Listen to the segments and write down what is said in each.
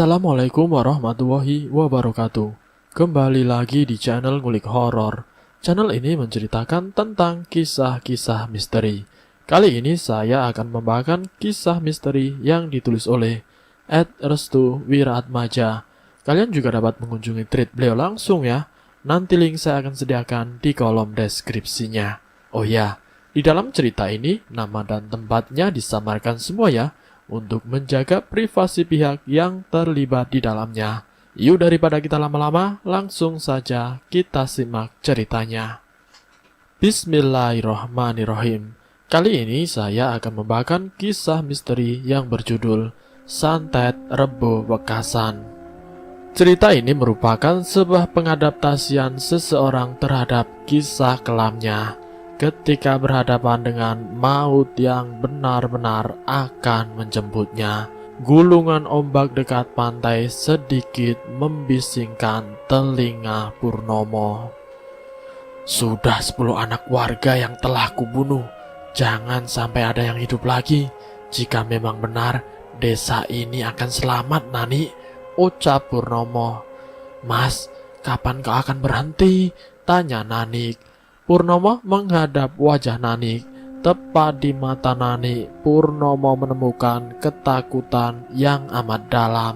Assalamualaikum warahmatullahi wabarakatuh. Kembali lagi di channel Ngulik Horor. Channel ini menceritakan tentang kisah-kisah misteri. Kali ini saya akan membawakan kisah misteri yang ditulis oleh @restu wiratmaja. Kalian juga dapat mengunjungi tweet beliau langsung ya. Nanti link saya akan sediakan di kolom deskripsinya. Oh ya, di dalam cerita ini nama dan tempatnya disamarkan semua ya, untuk menjaga privasi pihak yang terlibat di dalamnya. Yuk daripada kita lama-lama, langsung saja kita simak ceritanya. Bismillahirrahmanirrahim. Kali ini saya akan membawakan kisah misteri yang berjudul Santet Rebo Wekasan. Cerita ini merupakan sebuah pengadaptasian seseorang terhadap kisah kelamnya ketika berhadapan dengan maut yang benar-benar akan menjemputnya. Gulungan ombak dekat pantai sedikit membisingkan telinga Purnomo. Sudah 10 anak warga yang telah kubunuh. Jangan sampai ada yang hidup lagi. Jika memang benar, desa ini akan selamat, Nani, ucap Purnomo. Mas, kapan kau akan berhenti? Tanya Nanik. Purnomo menghadap wajah Nanik. Tepat di mata Nanik, Purnomo menemukan ketakutan yang amat dalam.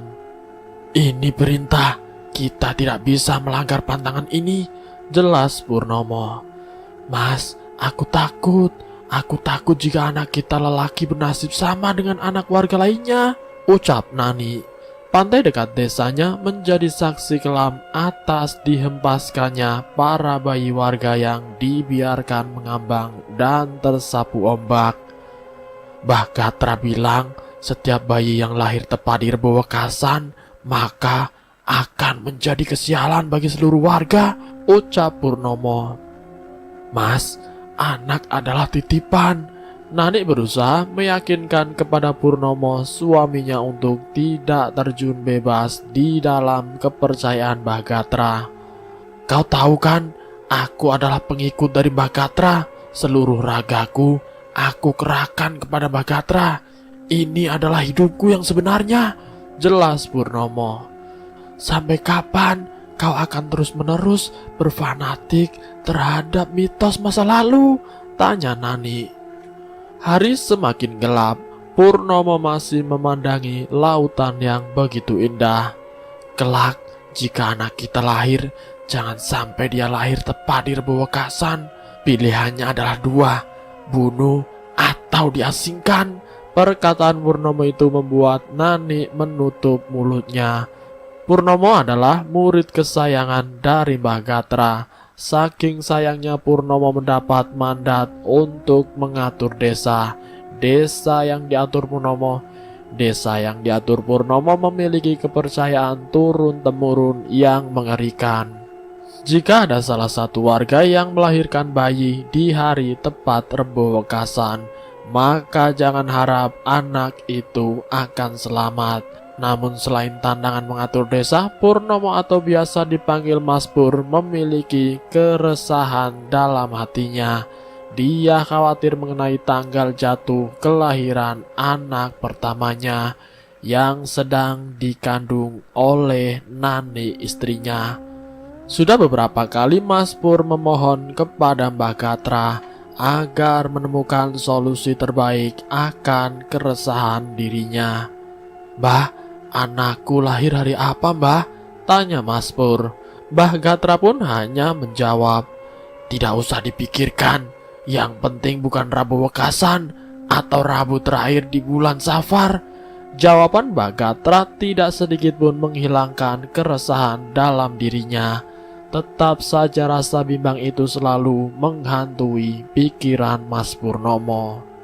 Ini perintah, kita tidak bisa melanggar pantangan ini, jelas Purnomo. Mas, aku takut jika anak kita lelaki bernasib sama dengan anak warga lainnya, ucap Nani. Pantai dekat desanya menjadi saksi kelam atas dihempaskannya para bayi warga yang dibiarkan mengambang dan tersapu ombak. Mbah Gatra bilang setiap bayi yang lahir tepat di Rebo Wekasan maka akan menjadi kesialan bagi seluruh warga, ucap Purnomo. Mas, anak adalah titipan. Nanik berusaha meyakinkan kepada Purnomo suaminya untuk tidak terjun bebas di dalam kepercayaan Mbah Gatra. Kau tahu kan, aku adalah pengikut dari Mbah Gatra. Seluruh ragaku aku kerahkan kepada Mbah Gatra. Ini adalah hidupku yang sebenarnya, jelas Purnomo. Sampai kapan kau akan terus-menerus berfanatik terhadap mitos masa lalu? Tanya Nani. Hari semakin gelap, Purnomo masih memandangi lautan yang begitu indah. Kelak, jika anak kita lahir, jangan sampai dia lahir tepat di Rebo Wekasan. Pilihannya adalah 2, bunuh atau diasingkan. Perkataan Purnomo itu membuat Nani menutup mulutnya. Purnomo adalah murid kesayangan dari Mbah Gatra. Saking sayangnya Purnomo mendapat mandat untuk mengatur desa. Desa yang diatur Purnomo memiliki kepercayaan turun-temurun yang mengerikan. Jika ada salah satu warga yang melahirkan bayi di hari tepat Rebo Wekasan, maka jangan harap anak itu akan selamat. Namun selain tantangan mengatur desa, Purnomo atau biasa dipanggil Mas Pur memiliki keresahan dalam hatinya. Dia khawatir mengenai tanggal jatuh kelahiran anak pertamanya yang sedang dikandung oleh Nani istrinya. Sudah beberapa kali Mas Pur memohon kepada Mbah Gatra agar menemukan solusi terbaik akan keresahan dirinya. Mbah, anakku lahir hari apa, Mbah? Tanya Mas Pur. Mbah Gatra pun hanya menjawab, tidak usah dipikirkan. Yang penting bukan Rebo Wekasan atau Rabu terakhir di bulan Safar. Jawaban Mbah Gatra tidak sedikit pun menghilangkan keresahan dalam dirinya. Tetap saja rasa bimbang itu selalu menghantui pikiran Mas Purnomo.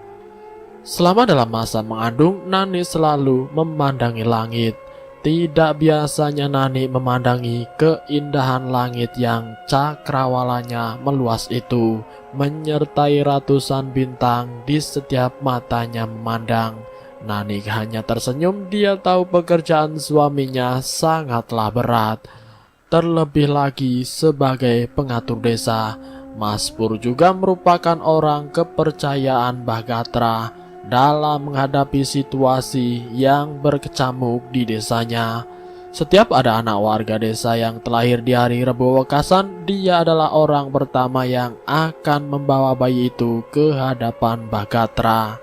Selama dalam masa mengandung, Nani selalu memandangi langit. Tidak biasanya Nani memandangi keindahan langit yang cakrawalanya meluas itu, menyertai ratusan bintang di setiap matanya memandang. Nani hanya tersenyum. Dia tahu pekerjaan suaminya sangatlah berat. Terlebih lagi sebagai pengatur desa, Mas Pur juga merupakan orang kepercayaan Mbah Gatra dalam menghadapi situasi yang berkecamuk di desanya. Setiap ada anak warga desa yang terlahir di hari Rebo Wekasan, dia adalah orang pertama yang akan membawa bayi itu ke hadapan Bagatra.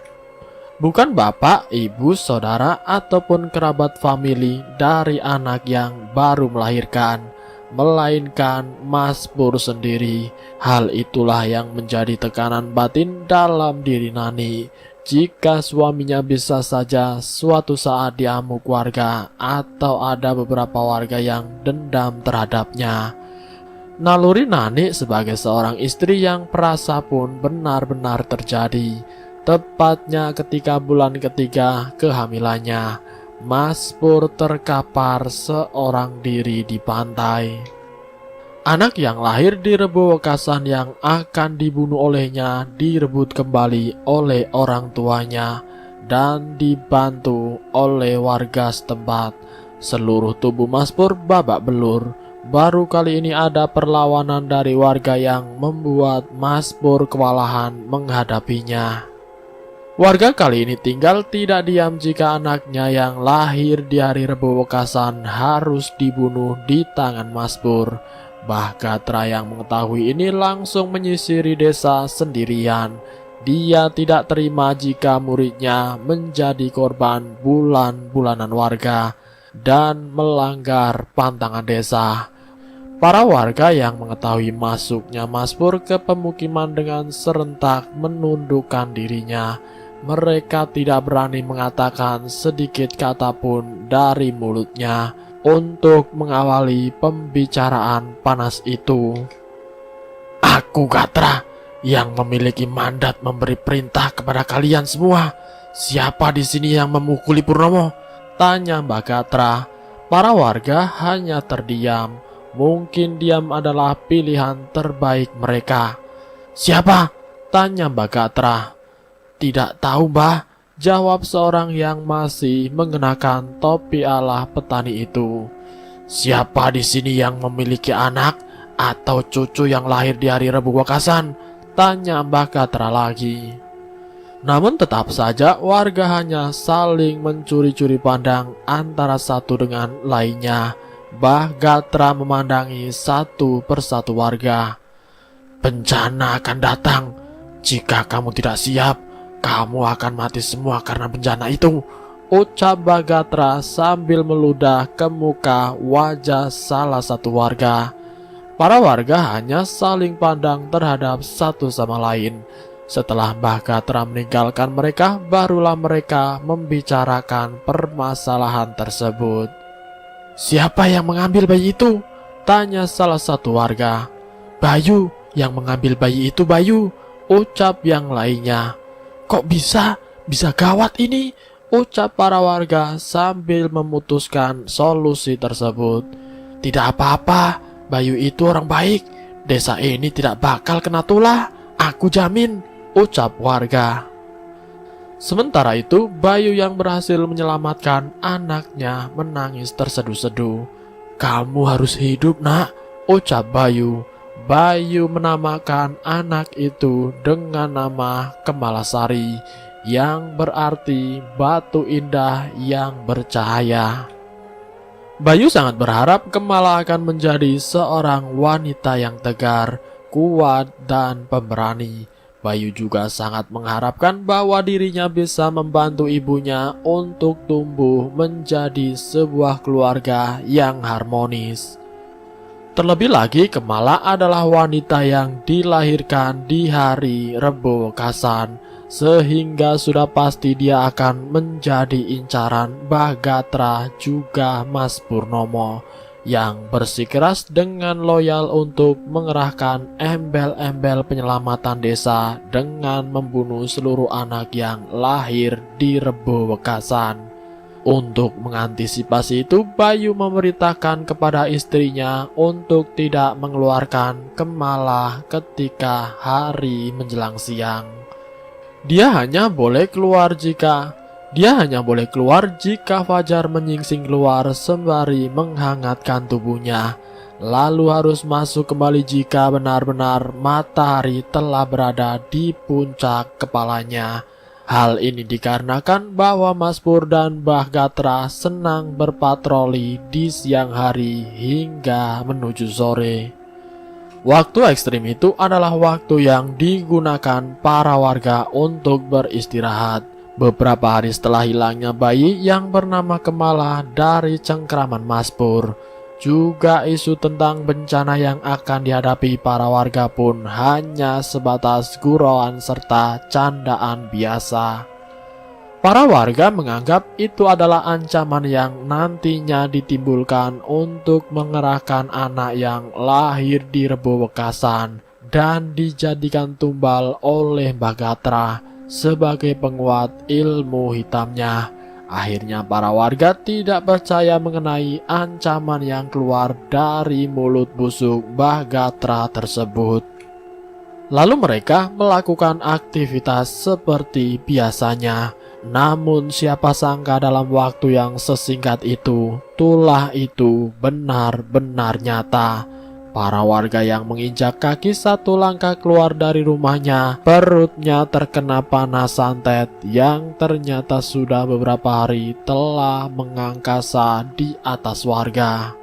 Bukan bapak, ibu, saudara, ataupun kerabat famili dari anak yang baru melahirkan, melainkan Mas Pur sendiri. Hal itulah yang menjadi tekanan batin dalam diri Nani. Jika suaminya bisa saja suatu saat diamuk warga atau ada beberapa warga yang dendam terhadapnya. Naluri Nani sebagai seorang istri yang perasa pun benar-benar terjadi. Tepatnya ketika bulan ketiga kehamilannya, Mas Pur terkapar seorang diri di pantai. Anak yang lahir di Rebo Wekasan yang akan dibunuh olehnya direbut kembali oleh orang tuanya dan dibantu oleh warga setempat. Seluruh tubuh Mas Pur babak belur. Baru kali ini ada perlawanan dari warga yang membuat Mas Pur kewalahan menghadapinya. Warga kali ini tinggal tidak diam jika anaknya yang lahir di hari Rebo Wekasan harus dibunuh di tangan Mas Pur. Bagatra yang mengetahui ini langsung menyisiri desa sendirian. Dia tidak terima jika muridnya menjadi korban bulan-bulanan warga dan melanggar pantangan desa. Para warga yang mengetahui masuknya Mas Pur ke pemukiman dengan serentak menundukkan dirinya. Mereka tidak berani mengatakan sedikit kata pun dari mulutnya untuk mengawali pembicaraan panas itu. Aku Gatra yang memiliki mandat memberi perintah kepada kalian semua. Siapa di sini yang memukuli Purnomo? Tanya Mbak Gatra. Para warga hanya terdiam. Mungkin diam adalah pilihan terbaik mereka. Siapa? Tanya Mbak Gatra. Tidak tahu Mbah, jawab seorang yang masih mengenakan topi ala petani itu. Siapa di sini yang memiliki anak atau cucu yang lahir di hari Rebo Wekasan? Tanya Mbah Gatra lagi. Namun tetap saja warga hanya saling mencuri-curi pandang antara satu dengan lainnya. Mbah Gatra memandangi satu persatu warga. Bencana akan datang. Jika kamu tidak siap, kamu akan mati semua karena bencana itu, ucap Bagatra sambil meludah ke muka wajah salah satu warga. Para warga hanya saling pandang terhadap satu sama lain. Setelah Bagatra meninggalkan mereka, barulah mereka membicarakan permasalahan tersebut. Siapa yang mengambil bayi itu? Tanya salah satu warga. Bayu yang mengambil bayi itu, Bayu, ucap yang lainnya. Kok bisa gawat ini, ucap para warga sambil memutuskan solusi tersebut. Tidak apa-apa, Bayu itu orang baik. Desa ini tidak bakal kena tulah, aku jamin, ucap warga. Sementara itu, Bayu yang berhasil menyelamatkan anaknya menangis terseduh-seduh. Kamu harus hidup nak, ucap Bayu. Bayu menamakan anak itu dengan nama Kemalasari, yang berarti batu indah yang bercahaya. Bayu sangat berharap Kemala akan menjadi seorang wanita yang tegar, kuat, dan pemberani. Bayu juga sangat mengharapkan bahwa dirinya bisa membantu ibunya untuk tumbuh menjadi sebuah keluarga yang harmonis. Terlebih lagi, Kemala adalah wanita yang dilahirkan di hari Rebo Wekasan, sehingga sudah pasti dia akan menjadi incaran Bagatra juga Mas Purnomo, yang bersikeras dengan loyal untuk mengerahkan embel-embel penyelamatan desa dengan membunuh seluruh anak yang lahir di Rebo Wekasan. Untuk mengantisipasi itu, Bayu memerintahkan kepada istrinya untuk tidak mengeluarkan Kemala ketika hari menjelang siang. Dia hanya boleh keluar jika fajar menyingsing keluar sembari menghangatkan tubuhnya. Lalu harus masuk kembali jika benar-benar matahari telah berada di puncak kepalanya. Hal ini dikarenakan bahwa Mas Pur dan Mbah Gatra senang berpatroli di siang hari hingga menuju sore. Waktu ekstrim itu adalah waktu yang digunakan para warga untuk beristirahat. Beberapa hari setelah hilangnya bayi yang bernama Kemala dari cengkraman Mas Pur, juga isu tentang bencana yang akan dihadapi para warga pun hanya sebatas gurauan serta candaan biasa. Para warga menganggap itu adalah ancaman yang nantinya ditimbulkan untuk mengerahkan anak yang lahir di Rebo Wekasan dan dijadikan tumbal oleh Mbah Gatra sebagai penguat ilmu hitamnya. Akhirnya para warga tidak percaya mengenai ancaman yang keluar dari mulut busuk Mbah Gatra tersebut. Lalu mereka melakukan aktivitas seperti biasanya. Namun siapa sangka dalam waktu yang sesingkat itu, tulah itu benar-benar nyata. Para warga yang menginjak kaki satu langkah keluar dari rumahnya, perutnya terkena panas santet yang ternyata sudah beberapa hari telah mengangkasa di atas warga.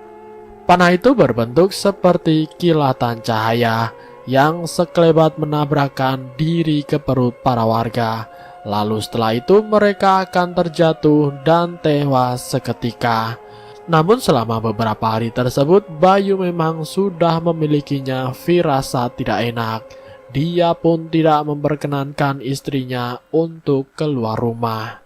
Panah itu berbentuk seperti kilatan cahaya yang sekelebat menabrakkan diri ke perut para warga. Lalu setelah itu mereka akan terjatuh dan tewas seketika. Namun selama beberapa hari tersebut, Bayu memang sudah memilikinya firasat tidak enak. Dia pun tidak memperkenankan istrinya untuk keluar rumah.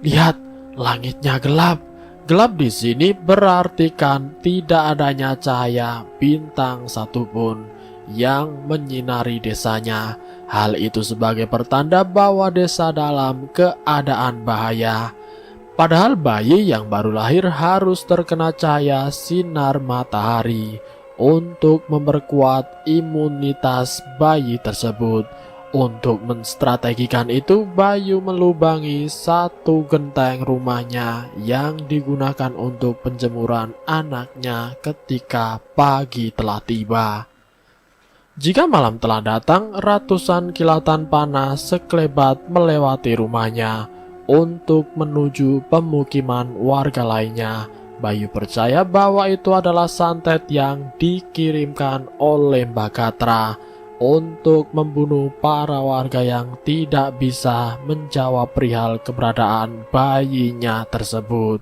Lihat, langitnya gelap. Gelap di sini berarti kan tidak adanya cahaya bintang satupun yang menyinari desanya. Hal itu sebagai pertanda bahwa desa dalam keadaan bahaya. Padahal bayi yang baru lahir harus terkena cahaya sinar matahari untuk memperkuat imunitas bayi tersebut. Untuk menstrategikan itu, Bayu melubangi satu genteng rumahnya yang digunakan untuk penjemuran anaknya ketika pagi telah tiba. Jika malam telah datang, ratusan kilatan panas sekelebat melewati rumahnya untuk menuju pemukiman warga lainnya. Bayu percaya bahwa itu adalah santet yang dikirimkan oleh Mbah Gatra untuk membunuh para warga yang tidak bisa menjawab perihal keberadaan bayinya tersebut.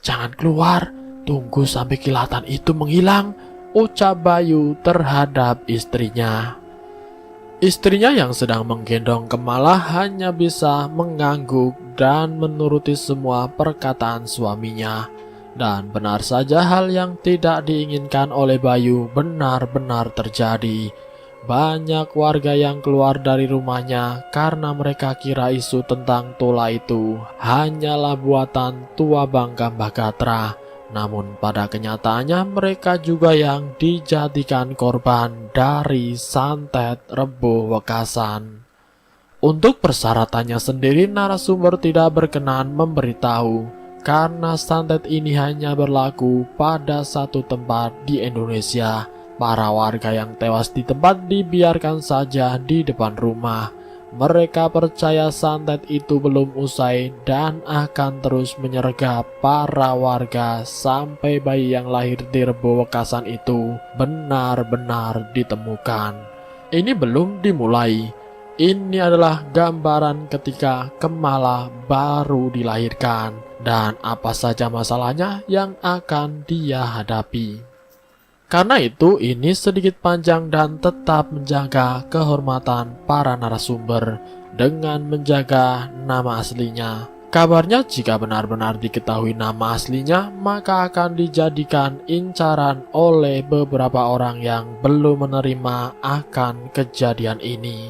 "Jangan keluar, tunggu sampai kilatan itu menghilang," ucap Bayu terhadap istrinya. Istrinya yang sedang menggendong Kemala hanya bisa mengangguk dan menuruti semua perkataan suaminya. Dan benar saja hal yang tidak diinginkan oleh Bayu benar-benar terjadi. Banyak warga yang keluar dari rumahnya karena mereka kira isu tentang tola itu hanyalah buatan tua bangka Mbah Gatra. Namun pada kenyataannya mereka juga yang dijadikan korban dari santet Rebo Wekasan. Untuk persyaratannya sendiri narasumber tidak berkenan memberitahu karena santet ini hanya berlaku pada satu tempat di Indonesia. Para warga yang tewas di tempat dibiarkan saja di depan rumah. Mereka percaya santet itu belum usai dan akan terus menyergap para warga sampai bayi yang lahir di Rebo Wekasan itu benar-benar ditemukan. Ini belum dimulai. Ini adalah gambaran ketika Kemala baru dilahirkan dan apa saja masalahnya yang akan dia hadapi. Karena itu ini sedikit panjang dan tetap menjaga kehormatan para narasumber dengan menjaga nama aslinya. Kabarnya jika benar-benar diketahui nama aslinya maka akan dijadikan incaran oleh beberapa orang yang belum menerima akan kejadian ini.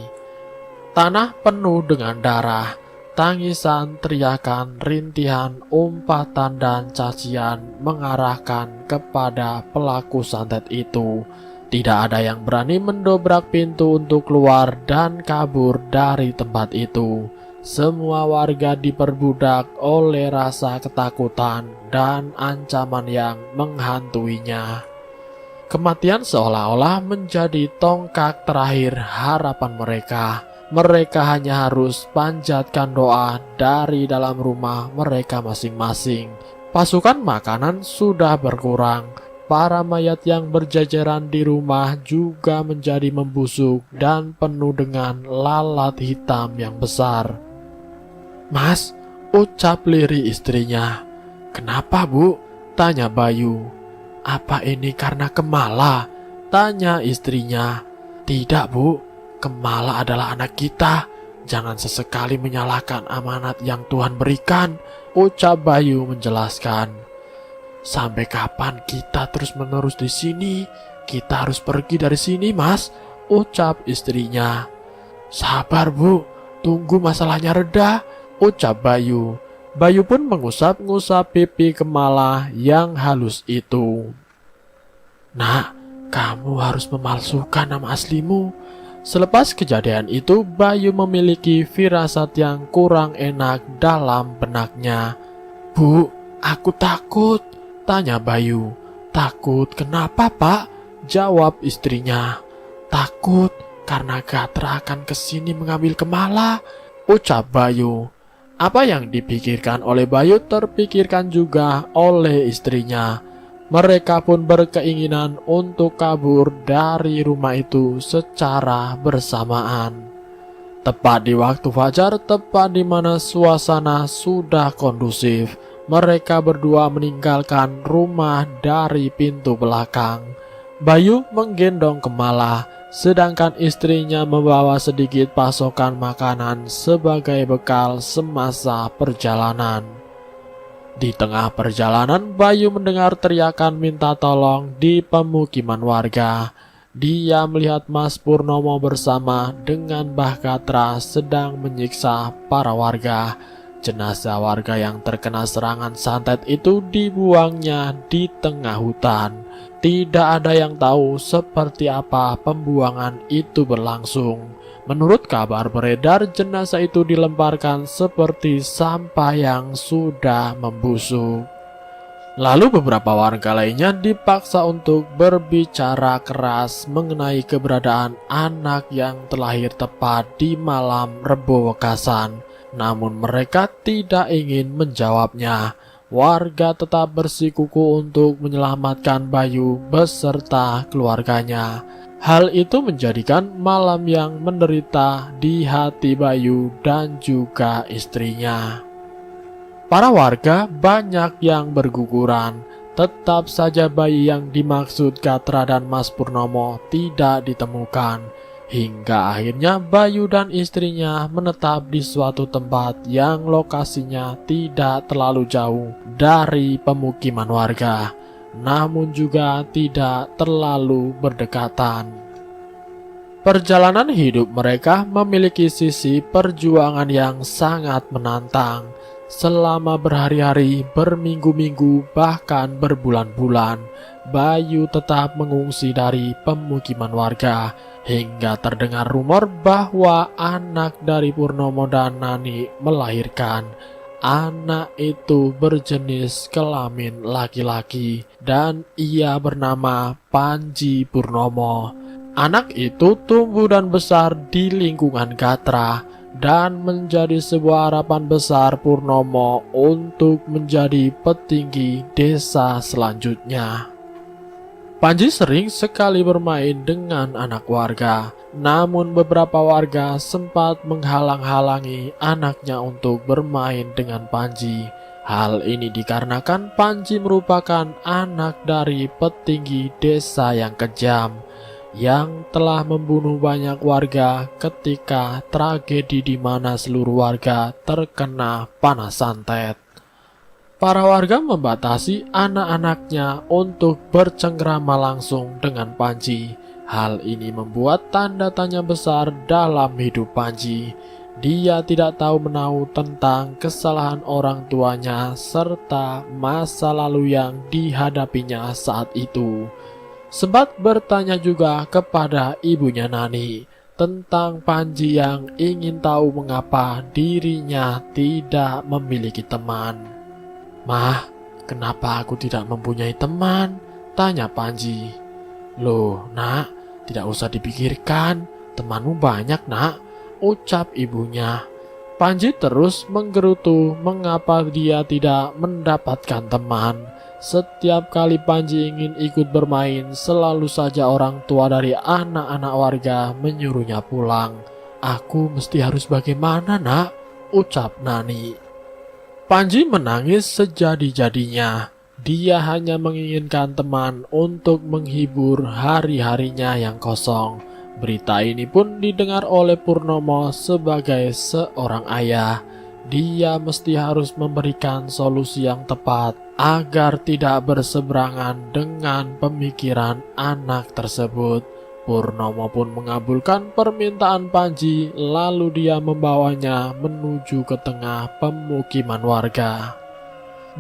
Tanah penuh dengan darah. Tangisan, teriakan, rintihan, umpatan, dan cacian mengarahkan kepada pelaku santet itu. Tidak ada yang berani mendobrak pintu untuk keluar dan kabur dari tempat itu. Semua warga diperbudak oleh rasa ketakutan dan ancaman yang menghantuinya. Kematian seolah-olah menjadi tongkat terakhir harapan mereka. mereka hanya harus panjatkan doa dari dalam rumah mereka masing-masing. Pasukan makanan sudah berkurang. Para mayat yang berjajaran di rumah juga menjadi membusuk dan penuh dengan lalat hitam yang besar. "Mas," ucap Liri istrinya. "Kenapa, Bu?" tanya Bayu. "Apa ini karena Kemala?" tanya istrinya. "Tidak, Bu. Kemala adalah anak kita. Jangan sesekali menyalahkan amanat yang Tuhan berikan," ucap Bayu menjelaskan. "Sampai kapan kita terus-menerus di sini? Kita harus pergi dari sini, Mas," ucap istrinya. "Sabar, Bu. Tunggu masalahnya reda," ucap Bayu. Bayu pun mengusap-ngusap pipi Kemala yang halus itu. "Nak, kamu harus memalsukan nama aslimu." Selepas kejadian itu, Bayu memiliki firasat yang kurang enak dalam benaknya. "Bu, aku takut," tanya Bayu. "Takut kenapa, Pak?" jawab istrinya. "Takut karena Gatra akan kesini mengambil Kemala," ucap Bayu. Apa yang dipikirkan oleh Bayu terpikirkan juga oleh istrinya. Mereka pun berkeinginan untuk kabur dari rumah itu secara bersamaan. Tepat di waktu fajar, tepat di mana suasana sudah kondusif, mereka berdua meninggalkan rumah dari pintu belakang. Bayu menggendong Kemala, sedangkan istrinya membawa sedikit pasokan makanan sebagai bekal semasa perjalanan. Di tengah perjalanan, Bayu mendengar teriakan minta tolong di pemukiman warga. Dia melihat Mas Purnomo bersama dengan Mbah Gatra sedang menyiksa para warga. Jenazah warga yang terkena serangan santet itu dibuangnya di tengah hutan. Tidak ada yang tahu seperti apa pembuangan itu berlangsung. Menurut kabar beredar, jenazah itu dilemparkan seperti sampah yang sudah membusuk. Lalu beberapa warga lainnya dipaksa untuk berbicara keras mengenai keberadaan anak yang terlahir tepat di malam Rebo Wekasan. Namun mereka tidak ingin menjawabnya. Warga tetap bersikukuh untuk menyelamatkan Bayu beserta keluarganya. Hal itu menjadikan malam yang menderita di hati Bayu dan juga istrinya. Para warga banyak yang berguguran. Tetap saja bayi yang dimaksud Gatra dan Mas Purnomo tidak ditemukan. Hingga akhirnya Bayu dan istrinya menetap di suatu tempat yang lokasinya tidak terlalu jauh dari pemukiman warga, namun juga tidak terlalu berdekatan. Perjalanan hidup mereka memiliki sisi perjuangan yang sangat menantang. Selama berhari-hari, berminggu-minggu, bahkan berbulan-bulan, Bayu tetap mengungsi dari pemukiman warga, hingga terdengar rumor bahwa anak dari Purnomo dan Nani melahirkan. Anak itu berjenis kelamin laki-laki dan ia bernama Panji Purnomo. Anak itu tumbuh dan besar di lingkungan Gatra dan menjadi sebuah harapan besar Purnomo untuk menjadi petinggi desa selanjutnya. Panji sering sekali bermain dengan anak warga, namun beberapa warga sempat menghalang-halangi anaknya untuk bermain dengan Panji. Hal ini dikarenakan Panji merupakan anak dari petinggi desa yang kejam, yang telah membunuh banyak warga ketika tragedi di mana seluruh warga terkena panas santet. Para warga membatasi anak-anaknya untuk bercengkrama langsung dengan Panji. Hal ini membuat tanda tanya besar dalam hidup Panji. Dia tidak tahu menahu tentang kesalahan orang tuanya serta masa lalu yang dihadapinya saat itu. Sempat bertanya juga kepada ibunya Nani tentang Panji yang ingin tahu mengapa dirinya tidak memiliki teman. "Mah, kenapa aku tidak mempunyai teman?" tanya Panji. "Loh, Nak, tidak usah dipikirkan. Temanmu banyak, Nak. ucap ibunya. Panji terus menggerutu mengapa dia tidak mendapatkan teman. Setiap kali Panji ingin ikut bermain, selalu saja orang tua dari anak-anak warga menyuruhnya pulang. "Aku mesti harus bagaimana, nak?" ucap Nani. Panji menangis sejadi-jadinya. Dia hanya menginginkan teman untuk menghibur hari-harinya yang kosong. Berita ini pun didengar oleh Purnomo sebagai seorang ayah. Dia mesti harus memberikan solusi yang tepat agar tidak berseberangan dengan pemikiran anak tersebut. Purnomo pun mengabulkan permintaan Panji, lalu dia membawanya menuju ke tengah pemukiman warga.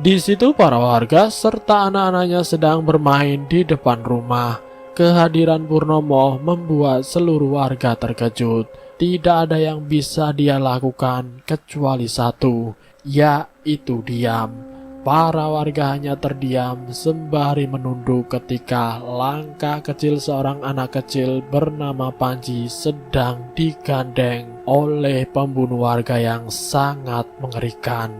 Di situ para warga serta anak-anaknya sedang bermain di depan rumah. Kehadiran Purnomo membuat seluruh warga terkejut. Tidak ada yang bisa dia lakukan kecuali satu, yaitu diam. Para warga hanya terdiam sembari menunduk ketika langkah kecil seorang anak kecil bernama Panji sedang digandeng oleh pembunuh warga yang sangat mengerikan,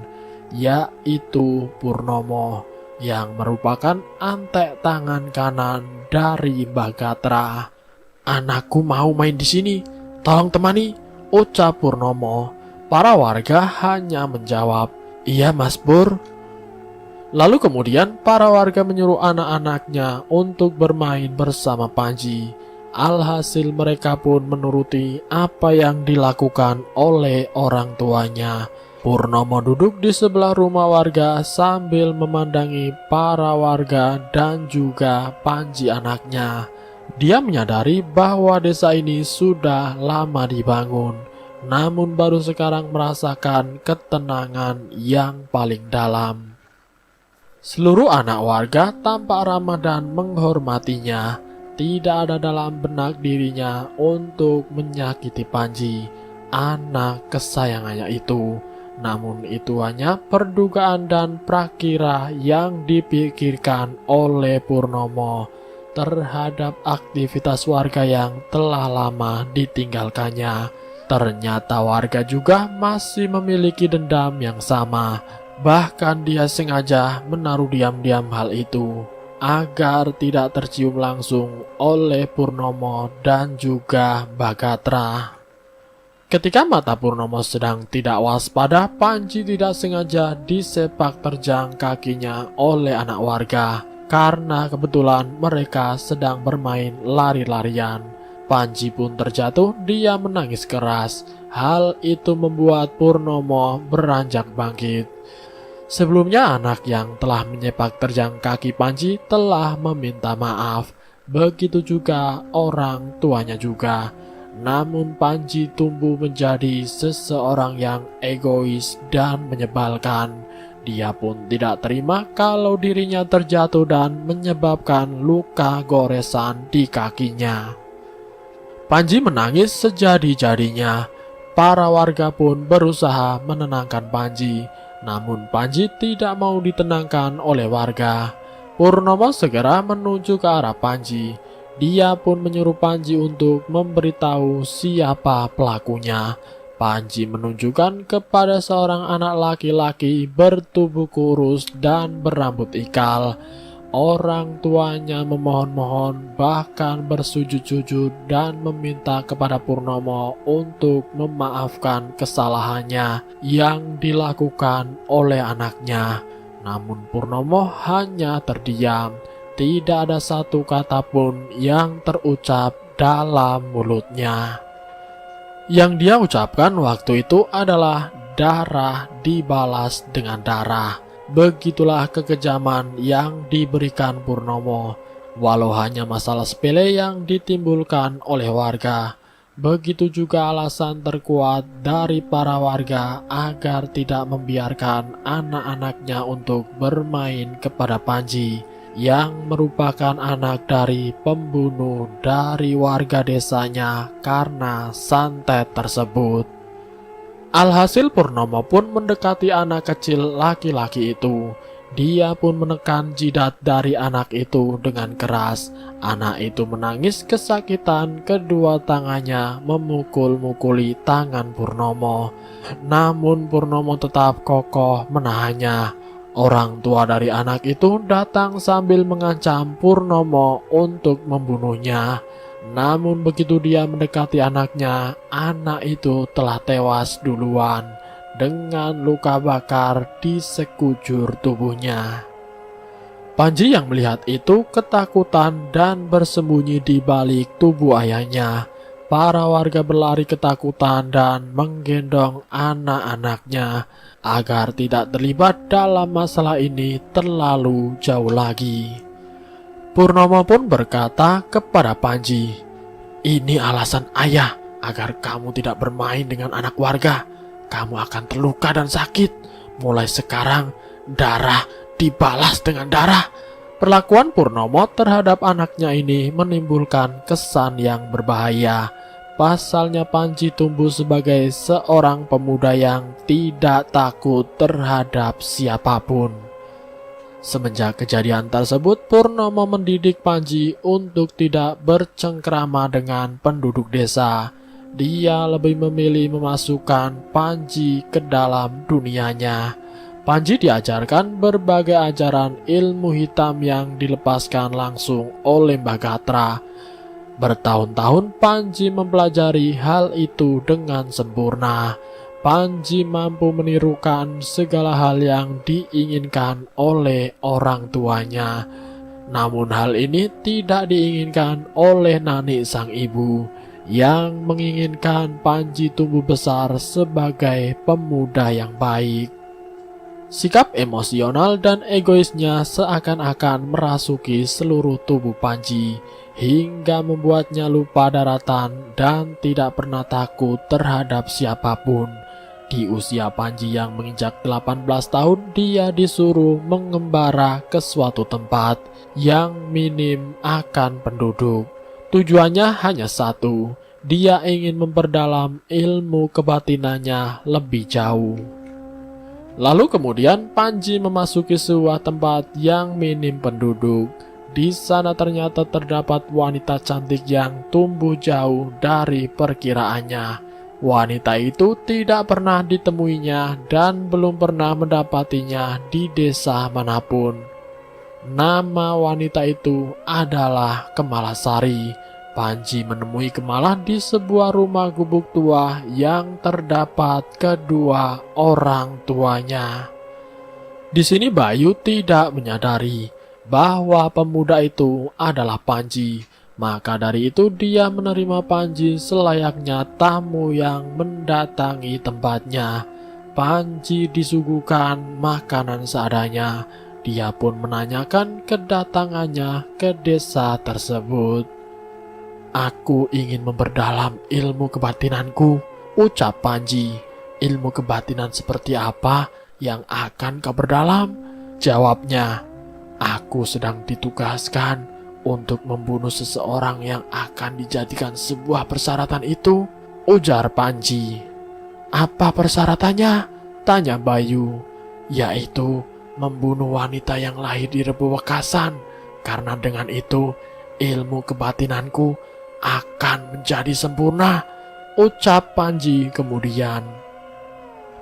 yaitu Purnomo, yang merupakan antek tangan kanan dari Mbah Gatra. "Anakku mau main di sini, tolong temani," ucap Purnomo. Para warga hanya menjawab, "Iya Mas Pur." Lalu kemudian para warga menyuruh anak-anaknya untuk bermain bersama Panji. Alhasil mereka pun menuruti apa yang dilakukan oleh orang tuanya. Purnomo duduk di sebelah rumah warga sambil memandangi para warga dan juga Panji anaknya. Dia menyadari bahwa desa ini sudah lama dibangun, namun baru sekarang merasakan ketenangan yang paling dalam. Seluruh anak warga tampak ramah dan menghormatinya. Tidak ada dalam benak dirinya untuk menyakiti Panji, anak kesayangannya itu. Namun itu hanya perdugaan dan prakira yang dipikirkan oleh Purnomo terhadap aktivitas warga yang telah lama ditinggalkannya. Ternyata warga juga masih memiliki dendam yang sama. Bahkan dia sengaja menaruh diam-diam hal itu agar tidak tercium langsung oleh Purnomo dan juga Mbah Gatra. Ketika mata Purnomo sedang tidak waspada, Panji tidak sengaja disepak terjang kakinya oleh anak warga karena kebetulan mereka sedang bermain lari-larian. Panji pun terjatuh, dia menangis keras. Hal itu membuat Purnomo beranjak bangkit. Sebelumnya anak yang telah menyepak terjang kaki Panji telah meminta maaf. Begitu juga orang tuanya juga. Namun Panji tumbuh menjadi seseorang yang egois dan menyebalkan. Dia pun tidak terima kalau dirinya terjatuh dan menyebabkan luka goresan di kakinya. Panji menangis sejadi-jadinya. Para warga pun berusaha menenangkan Panji. Namun Panji tidak mau ditenangkan oleh warga. Purnomo segera menuju ke arah Panji. Dia pun menyuruh Panji untuk memberitahu siapa pelakunya. Panji menunjukkan kepada seorang anak laki-laki bertubuh kurus dan berambut ikal. Orang tuanya memohon-mohon, bahkan bersujud-sujud dan meminta kepada Purnomo untuk memaafkan kesalahannya yang dilakukan oleh anaknya. Namun Purnomo hanya terdiam. Tidak ada satu kata pun yang terucap dalam mulutnya. Yang dia ucapkan waktu itu adalah darah dibalas dengan darah. Begitulah kekejaman yang diberikan Purnomo, walau hanya masalah sepele yang ditimbulkan oleh warga. Begitu juga alasan terkuat dari para warga agar tidak membiarkan anak-anaknya untuk bermain kepada Panji, yang merupakan anak dari pembunuh dari warga desanya karena santet tersebut. Alhasil Purnomo pun mendekati anak kecil laki-laki itu. Dia pun menekan jidat dari anak itu dengan keras. Anak itu menangis kesakitan, kedua tangannya memukul-mukuli tangan Purnomo. Namun Purnomo tetap kokoh menahannya. Orang tua dari anak itu datang sambil mengancam Purnomo untuk membunuhnya. Namun begitu dia mendekati anaknya, anak itu telah tewas duluan dengan luka bakar di sekujur tubuhnya. Panji yang melihat itu ketakutan dan bersembunyi di balik tubuh ayahnya. Para warga berlari ketakutan dan menggendong anak-anaknya agar tidak terlibat dalam masalah ini terlalu jauh lagi. Purnomo pun berkata kepada Panji, "Ini alasan ayah agar kamu tidak bermain dengan anak warga. Kamu akan terluka dan sakit. Mulai sekarang, darah dibalas dengan darah." Perlakuan Purnomo terhadap anaknya ini menimbulkan kesan yang berbahaya. Pasalnya Panji tumbuh sebagai seorang pemuda yang tidak takut terhadap siapapun. Semenjak kejadian tersebut, Purnomo mendidik Panji untuk tidak bercengkrama dengan penduduk desa. Dia lebih memilih memasukkan Panji ke dalam dunianya. Panji diajarkan berbagai ajaran ilmu hitam yang dilepaskan langsung oleh Mbah Gatra. Bertahun-tahun Panji mempelajari hal itu dengan sempurna. Panji mampu menirukan segala hal yang diinginkan oleh orang tuanya. Namun hal ini tidak diinginkan oleh Nani sang ibu, yang menginginkan Panji tumbuh besar sebagai pemuda yang baik. Sikap emosional dan egoisnya seakan-akan merasuki seluruh tubuh Panji, hingga membuatnya lupa daratan dan tidak pernah takut terhadap siapapun. Di usia Panji yang menginjak 18 tahun, dia disuruh mengembara ke suatu tempat yang minim akan penduduk. Tujuannya hanya satu, dia ingin memperdalam ilmu kebatinannya lebih jauh. Lalu kemudian Panji memasuki sebuah tempat yang minim penduduk. Di sana ternyata terdapat wanita cantik yang tumbuh jauh dari perkiraannya. Wanita itu tidak pernah ditemuinya dan belum pernah mendapatinya di desa manapun. Nama wanita itu adalah Kemalasari. Panji menemui Kemala di sebuah rumah gubuk tua yang terdapat kedua orang tuanya. Di sini Bayu tidak menyadari bahwa pemuda itu adalah Panji. Maka dari itu dia menerima Panji selayaknya tamu yang mendatangi tempatnya. Panji disuguhkan makanan seadanya. Dia pun menanyakan kedatangannya ke desa tersebut. "Aku ingin memperdalam ilmu kebatinanku," ucap Panji. "Ilmu kebatinan seperti apa yang akan kau perdalam?" Jawabnya, "Aku sedang ditugaskan untuk membunuh seseorang yang akan dijadikan sebuah persyaratan itu," ujar Panji. "Apa persyaratannya?" tanya Bayu. "Yaitu membunuh wanita yang lahir di Rebo Wekasan. Karena dengan itu ilmu kebatinanku akan menjadi sempurna," ucap Panji kemudian.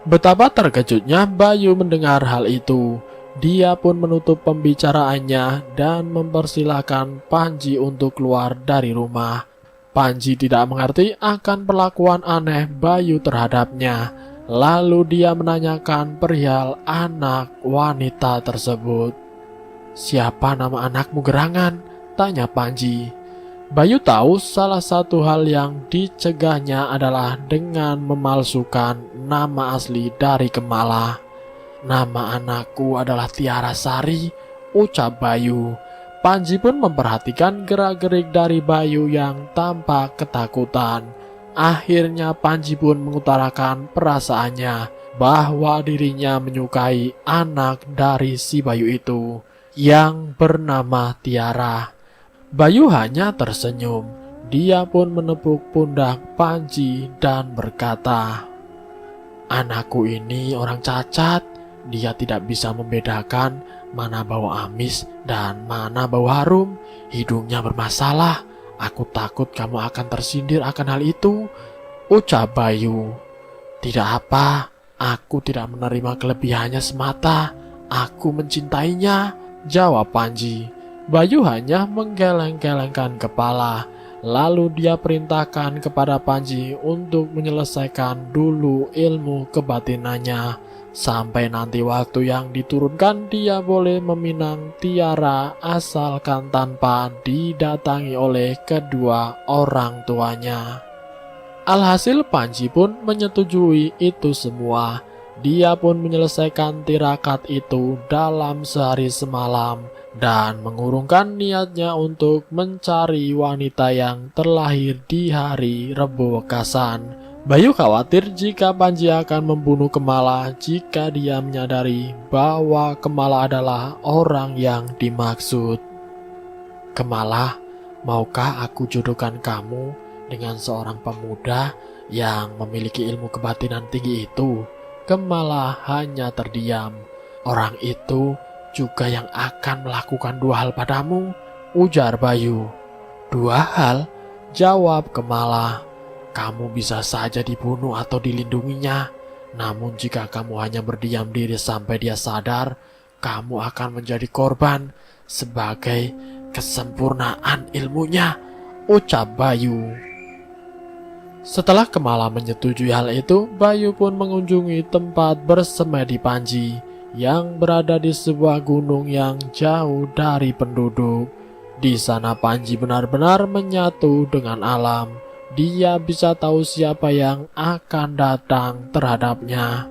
Betapa terkejutnya Bayu mendengar hal itu. Dia pun menutup pembicaraannya dan mempersilahkan Panji untuk keluar dari rumah. Panji tidak mengerti akan perlakuan aneh Bayu terhadapnya. Lalu dia menanyakan perihal anak wanita tersebut. "Siapa nama anakmu gerangan?" tanya Panji. Bayu tahu salah satu hal yang dicegahnya adalah dengan memalsukan nama asli dari Kemala. "Nama anakku adalah Tiara Sari," ucap Bayu. Panji pun memperhatikan gerak-gerik dari Bayu yang tampak ketakutan. Akhirnya Panji pun mengutarakan perasaannya bahwa dirinya menyukai anak dari si Bayu itu yang bernama Tiara. Bayu hanya tersenyum. Dia pun menepuk pundak Panji dan berkata, "Anakku ini orang cacat. Dia tidak bisa membedakan mana bau amis dan mana bau harum. Hidungnya bermasalah. Aku takut kamu akan tersindir akan hal itu, ucap Bayu. Tidak apa, aku tidak menerima kelebihannya semata. Aku mencintainya, jawab Panji. Bayu hanya menggeleng-gelengkan kepala. Lalu dia perintahkan kepada Panji untuk menyelesaikan dulu ilmu kebatinannya. Sampai nanti waktu yang diturunkan dia boleh meminang Tiara asalkan tanpa didatangi oleh kedua orang tuanya. Alhasil Panji pun menyetujui itu semua. Dia pun menyelesaikan tirakat itu dalam sehari semalam dan mengurungkan niatnya untuk mencari wanita yang terlahir di hari Rebo Wekasan. Bayu khawatir jika Panji akan membunuh Kemala jika dia menyadari bahwa Kemala adalah orang yang dimaksud. Kemala, maukah aku jodohkan kamu dengan seorang pemuda yang memiliki ilmu kebatinan tinggi itu? Kemala hanya terdiam. Orang itu juga yang akan melakukan dua hal padamu, ujar Bayu. Dua hal? Jawab Kemala. Kamu bisa saja dibunuh atau dilindunginya. Namun jika kamu hanya berdiam diri sampai dia sadar, kamu akan menjadi korban sebagai kesempurnaan ilmunya, ucap Bayu. Setelah Kemala menyetujui hal itu, Bayu pun mengunjungi tempat bersemedi Panji yang berada di sebuah gunung yang jauh dari penduduk. Di sana Panji benar-benar menyatu dengan alam. Dia bisa tahu siapa yang akan datang terhadapnya.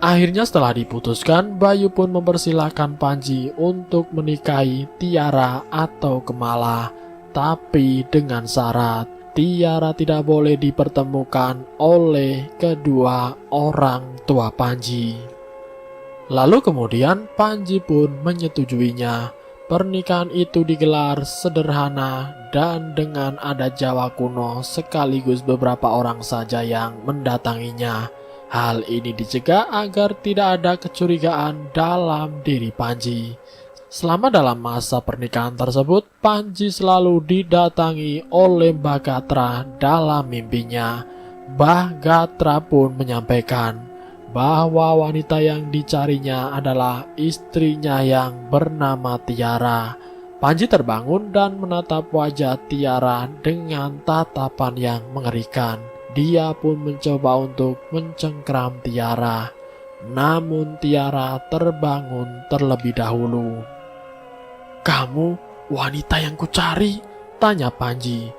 Akhirnya setelah diputuskan, Bayu pun mempersilahkan Panji untuk menikahi Tiara atau Kemala, tapi dengan syarat Tiara tidak boleh dipertemukan oleh kedua orang tua Panji. Lalu kemudian Panji pun menyetujuinya. Pernikahan itu digelar sederhana dan dengan adat Jawa kuno sekaligus beberapa orang saja yang mendatanginya. Hal ini dicegah agar tidak ada kecurigaan dalam diri Panji. Selama dalam masa pernikahan tersebut, Panji selalu didatangi oleh Mbah Gatra dalam mimpinya. Mbah Gatra pun menyampaikan bahwa wanita yang dicarinya adalah istrinya yang bernama Tiara. Panji terbangun dan menatap wajah Tiara dengan tatapan yang mengerikan. Dia pun mencoba untuk mencengkram Tiara. Namun Tiara terbangun terlebih dahulu. Kamu wanita yang kucari? Tanya Panji.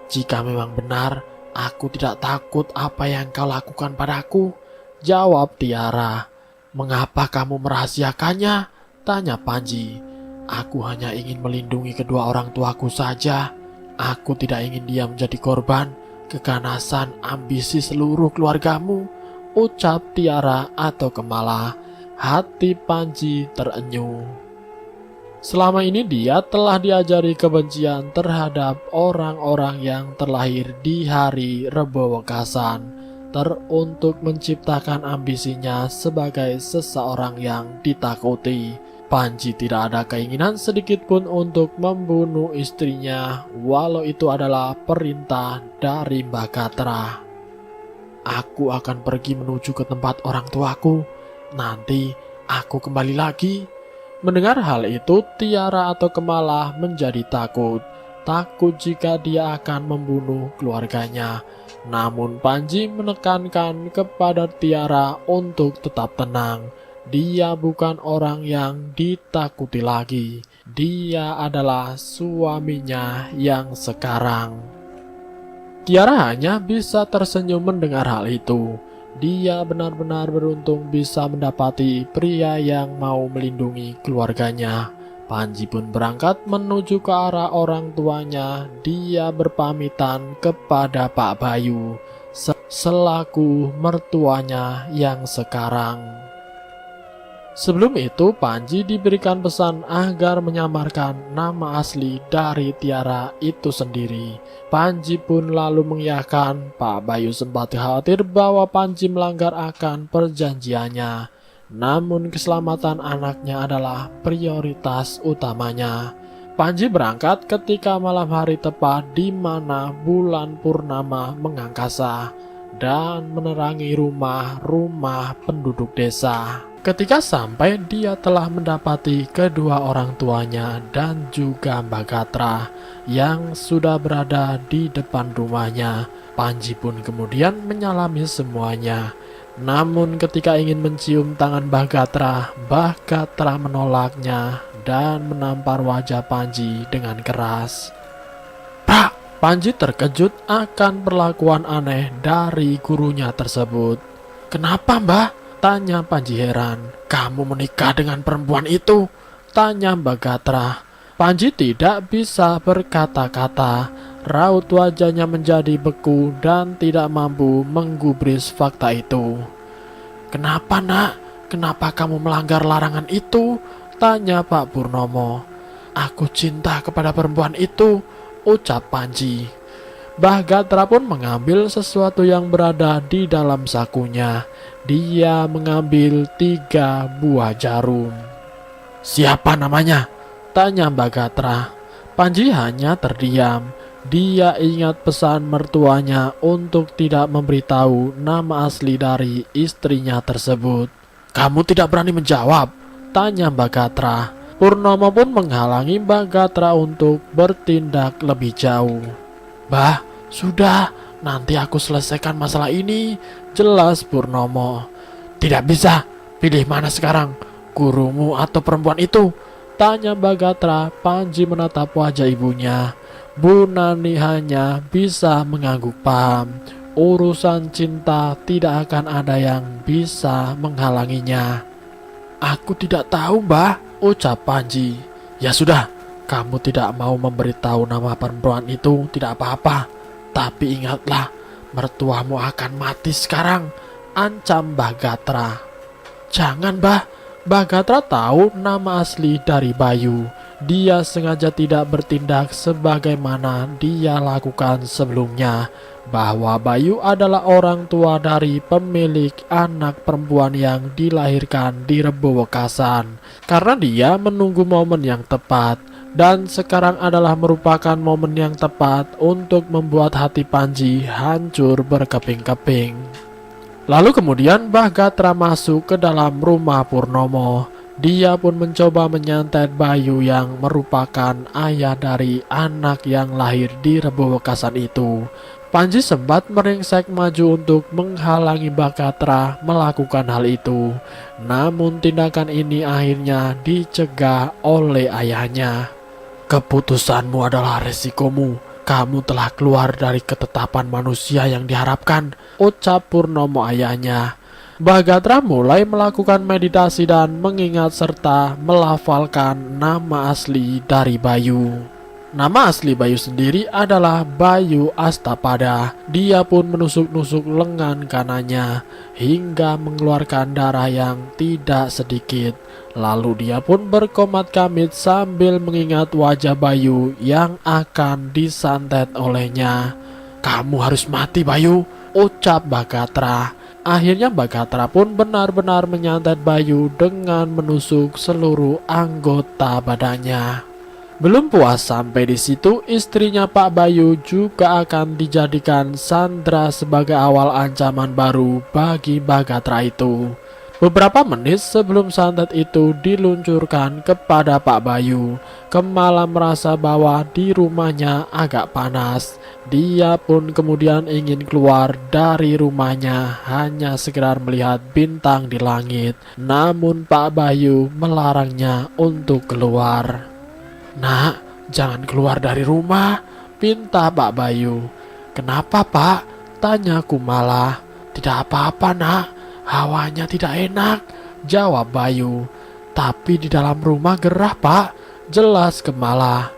Jika memang benar, aku tidak takut apa yang kau lakukan padaku, jawab Tiara. Mengapa kamu merahasiakannya? Tanya Panji. Aku hanya ingin melindungi kedua orang tuaku saja. Aku tidak ingin dia menjadi korban keganasan ambisi seluruh keluargamu, ucap Tiara atau Kemala. Hati Panji terenyuh. Selama ini dia telah diajari kebencian terhadap orang-orang yang terlahir di hari Rebo Wekasan, untuk menciptakan ambisinya sebagai seseorang yang ditakuti. Panji tidak ada keinginan sedikit pun untuk membunuh istrinya, walau itu adalah perintah dari Mbah Gatra. Aku akan pergi menuju ke tempat orang tuaku, nanti aku kembali lagi. Mendengar hal itu, Tiara atau Kemala menjadi takut jika dia akan membunuh keluarganya. Namun Panji menekankan kepada Tiara untuk tetap tenang. Dia bukan orang yang ditakuti lagi. Dia adalah suaminya yang sekarang. Tiara hanya bisa tersenyum mendengar hal itu. Dia benar-benar beruntung bisa mendapati pria yang mau melindungi keluarganya. Panji pun berangkat menuju ke arah orang tuanya. Dia berpamitan kepada Pak Bayu selaku mertuanya yang sekarang. Sebelum itu, Panji diberikan pesan agar menyamarkan nama asli dari Tiara itu sendiri. Panji pun lalu mengiyakan. Pak Bayu sempat khawatir bahwa Panji melanggar akan perjanjiannya. namun keselamatan anaknya adalah prioritas utamanya. Panji berangkat ketika malam hari tepat di mana bulan purnama mengangkasa dan menerangi rumah-rumah penduduk desa. Ketika sampai, dia telah mendapati kedua orang tuanya dan juga Mbak Gatra yang sudah berada di depan rumahnya. Panji pun kemudian menyalami semuanya. Namun ketika ingin mencium tangan Mbah Gatra menolaknya dan menampar wajah Panji dengan keras. Pak! Panji terkejut akan perlakuan aneh dari gurunya tersebut. Kenapa, Mbah? Tanya Panji heran. Kamu menikah dengan perempuan itu? Tanya Mbah Gatra. Panji tidak bisa berkata-kata. Raut wajahnya menjadi beku dan tidak mampu menggubris fakta itu. Kenapa, Nak? Kenapa kamu melanggar larangan itu? Tanya Pak Purnomo. Aku cinta kepada perempuan itu, ucap Panji. Mbah Gatra pun mengambil sesuatu yang berada di dalam sakunya. Dia mengambil 3 buah jarum. Siapa namanya? Tanya Mbah Gatra. Panji hanya terdiam. Dia ingat pesan mertuanya untuk tidak memberitahu nama asli dari istrinya tersebut. Kamu tidak berani menjawab? Tanya Mbah Gatra. Purnomo pun menghalangi Mbah Gatra untuk bertindak lebih jauh. Bah, sudah, nanti aku selesaikan masalah ini, jelas Purnomo. Tidak bisa, pilih mana sekarang, gurumu atau perempuan itu? Tanya Mbah Gatra. Panji menatap wajah ibunya. Bu Nani hanya bisa mengangguk paham. Urusan cinta tidak akan ada yang bisa menghalanginya. Aku tidak tahu, Mbah, ucap Panji. Ya sudah, kamu tidak mau memberitahu nama perempuan itu tidak apa-apa. Tapi ingatlah, mertuamu akan mati sekarang, ancam Mbah Gatra. Jangan, Mbah. Mbah Gatra tahu nama asli dari Bayu. Dia sengaja tidak bertindak sebagaimana dia lakukan sebelumnya, bahwa Bayu adalah orang tua dari pemilik anak perempuan yang dilahirkan di Rebo Wekasan. Karena dia menunggu momen yang tepat, dan sekarang adalah merupakan momen yang tepat untuk membuat hati Panji hancur berkeping-keping. Lalu kemudian Mbah Gatra masuk ke dalam rumah Purnomo. Dia pun mencoba menyantet Bayu yang merupakan ayah dari anak yang lahir di Rebo Wekasan itu. Panji sempat meringsek maju untuk menghalangi Mbah Gatra melakukan hal itu. Namun tindakan ini akhirnya dicegah oleh ayahnya. Keputusanmu adalah resikomu. Kamu telah keluar dari ketetapan manusia yang diharapkan, ucap Purnomo ayahnya. Mbah Gatra mulai melakukan meditasi dan mengingat serta melafalkan nama asli dari Bayu. Nama asli Bayu sendiri adalah Bayu Astapada. Dia pun menusuk-nusuk lengan kanannya hingga mengeluarkan darah yang tidak sedikit. Lalu dia pun berkomat kamit sambil mengingat wajah Bayu yang akan disantet olehnya. Kamu harus mati, Bayu, ucap Mbah Gatra. Akhirnya Mbah Gatra pun benar-benar menyantet Bayu dengan menusuk seluruh anggota badannya. Belum puas sampai di situ, istrinya Pak Bayu juga akan dijadikan sandera sebagai awal ancaman baru bagi Mbah Gatra itu. Beberapa menit sebelum santet itu diluncurkan kepada Pak Bayu, Kemala merasa bahwa di rumahnya agak panas. Dia pun kemudian ingin keluar dari rumahnya hanya sekedar melihat bintang di langit. Namun Pak Bayu melarangnya untuk keluar. Nak, jangan keluar dari rumah, pinta Pak Bayu. Kenapa, Pak? Tanya Kumala. Tidak apa-apa, Nak. Hawanya tidak enak, jawab Bayu. Tapi di dalam rumah gerah, Pak, jelas Kemala.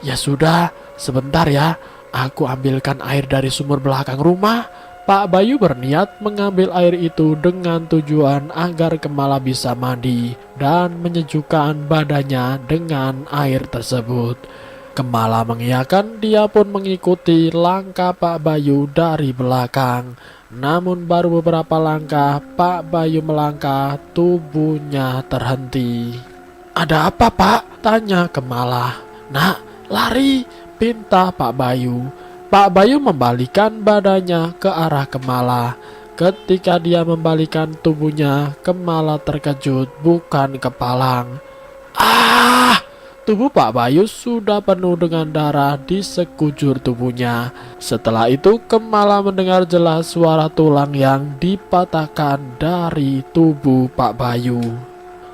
Ya sudah, sebentar ya, aku ambilkan air dari sumur belakang rumah. Pak Bayu berniat mengambil air itu dengan tujuan agar Kemala bisa mandi dan menyejukkan badannya dengan air tersebut. Kemala mengiyakan, dia pun mengikuti langkah Pak Bayu dari belakang. Namun baru beberapa langkah Pak Bayu melangkah, tubuhnya terhenti. "Ada apa, Pak?" tanya Kemala. "Nak, lari!" pinta Pak Bayu. Pak Bayu membalikkan badannya ke arah Kemala. Ketika dia membalikkan tubuhnya, Kemala terkejut bukan kepalang. "Ah!" Tubuh Pak Bayu sudah penuh dengan darah di sekujur tubuhnya. Setelah itu Kemala mendengar jelas suara tulang yang dipatahkan dari tubuh Pak Bayu.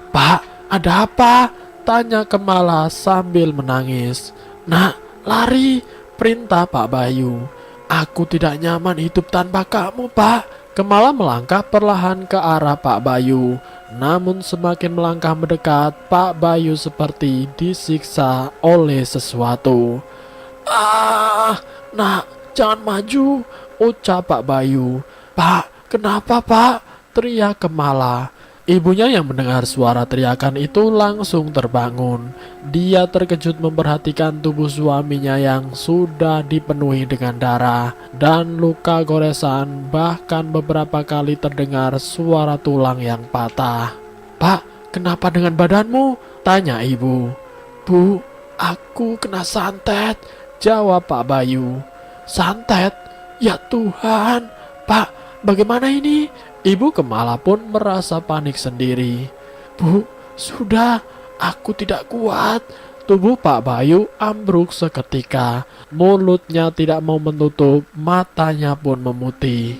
"Pak, ada apa?" tanya Kemala sambil menangis. "Nak, lari!" perintah Pak Bayu. "Aku tidak nyaman hidup tanpa kamu, Pak." Kemala melangkah perlahan ke arah Pak Bayu. Namun semakin melangkah mendekat, Pak Bayu seperti disiksa oleh sesuatu. "Ah, nak, jangan maju," ucap Pak Bayu. "Pak, kenapa, Pak?" teriak Kemala. Ibunya yang mendengar suara teriakan itu langsung terbangun. Dia terkejut memperhatikan tubuh suaminya yang sudah dipenuhi dengan darah dan luka goresan, bahkan beberapa kali terdengar suara tulang yang patah. "Pak, kenapa dengan badanmu?" tanya ibu. "Bu, aku kena santet," jawab Pak Bayu. "Santet? Ya Tuhan, Pak, bagaimana ini?" Ibu Kemala pun merasa panik sendiri. "Bu, sudah, aku tidak kuat." Tubuh Pak Bayu ambruk seketika. Mulutnya tidak mau menutup, matanya pun memutih.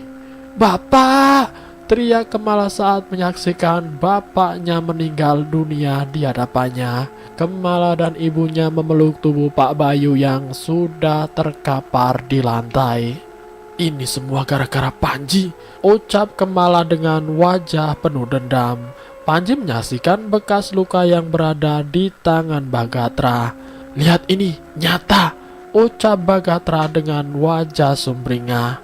"Bapak!" teriak Kemala saat menyaksikan bapaknya meninggal dunia di hadapannya. Kemala dan ibunya memeluk tubuh Pak Bayu yang sudah terkapar di lantai. "Ini semua gara-gara Panji," ucap Kemala dengan wajah penuh dendam. Panji menyaksikan bekas luka yang berada di tangan Bagatra. "Lihat ini, nyata," ucap Bagatra dengan wajah sumringah.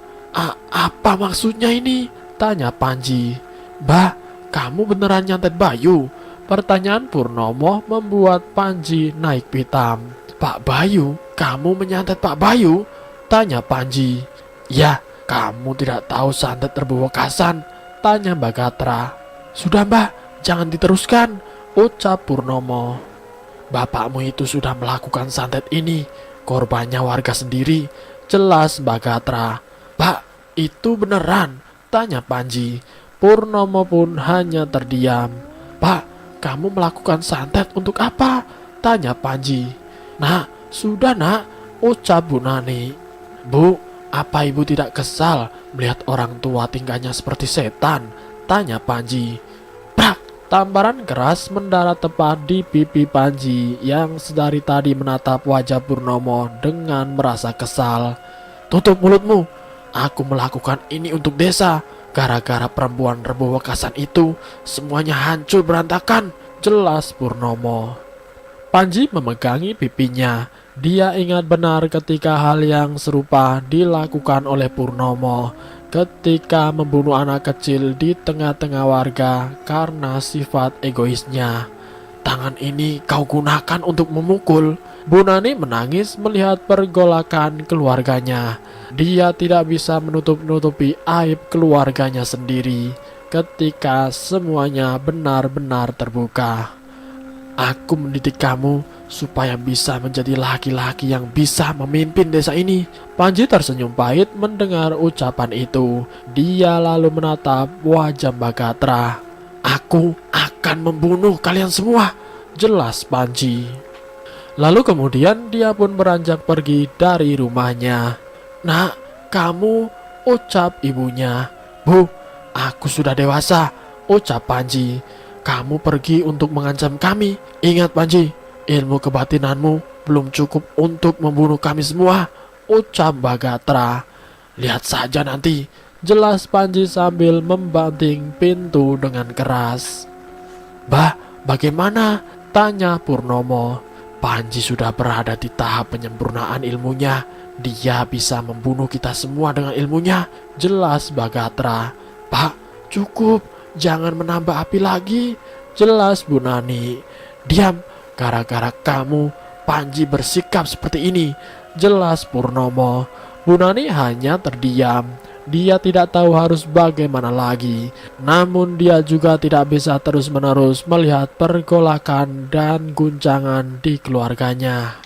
Apa maksudnya ini?" tanya Panji. "Bah, kamu beneran nyantet Bayu?" Pertanyaan Purnomo membuat Panji naik pitam. "Pak Bayu? Kamu menyantet Pak Bayu?" tanya Panji. "Ya, kamu tidak tahu santet Rebo Wekasan?" tanya Bagatra. "Sudah, Mbah, jangan diteruskan," ucap Purnomo. "Bapakmu itu sudah melakukan santet ini, korbannya warga sendiri," jelas Bagatra. "Pak, itu beneran?" tanya Panji. Purnomo pun hanya terdiam. "Pak, kamu melakukan santet untuk apa?" tanya Panji. "Nak, sudah nak," ucap Bu Nani. "Bu, apa ibu tidak kesal melihat orang tua tingkahnya seperti setan?" tanya Panji. Prak! Tamparan keras mendarat tepat di pipi Panji yang sedari tadi menatap wajah Purnomo dengan merasa kesal. "Tutup mulutmu. Aku melakukan ini untuk desa. Gara-gara perempuan Rebo Wekasan itu, semuanya hancur berantakan," jelas Purnomo. Panji memegangi pipinya. Dia ingat benar ketika hal yang serupa dilakukan oleh Purnomo ketika membunuh anak kecil di tengah-tengah warga karena sifat egoisnya. "Tangan ini kau gunakan untuk memukul." Bu Nani menangis melihat pergolakan keluarganya. Dia tidak bisa menutup-nutupi aib keluarganya sendiri ketika semuanya benar-benar terbuka. "Aku mendidik kamu supaya bisa menjadi laki-laki yang bisa memimpin desa ini." Panji tersenyum pahit mendengar ucapan itu. Dia lalu menatap wajah Bagatra. "Aku akan membunuh kalian semua," jelas Panji. Lalu kemudian dia pun beranjak pergi dari rumahnya. "Nak, kamu," ucap ibunya. "Bu, aku sudah dewasa," ucap Panji. "Kamu pergi untuk mengancam kami. Ingat Panji, ilmu kebatinanmu belum cukup untuk membunuh kami semua," ucap Bagatra. "Lihat saja nanti," jelas Panji sambil membanting pintu dengan keras. "Bah, bagaimana?" tanya Purnomo. "Panji sudah berada di tahap penyempurnaan ilmunya. Dia bisa membunuh kita semua dengan ilmunya," jelas Bagatra. "Pak, cukup, jangan menambah api lagi," jelas Bu Nani. "Diam, gara-gara kamu Panji bersikap seperti ini," jelas Purnomo. Bu Nani hanya terdiam. Dia tidak tahu harus bagaimana lagi. Namun dia juga tidak bisa terus-menerus melihat pergolakan dan guncangan di keluarganya.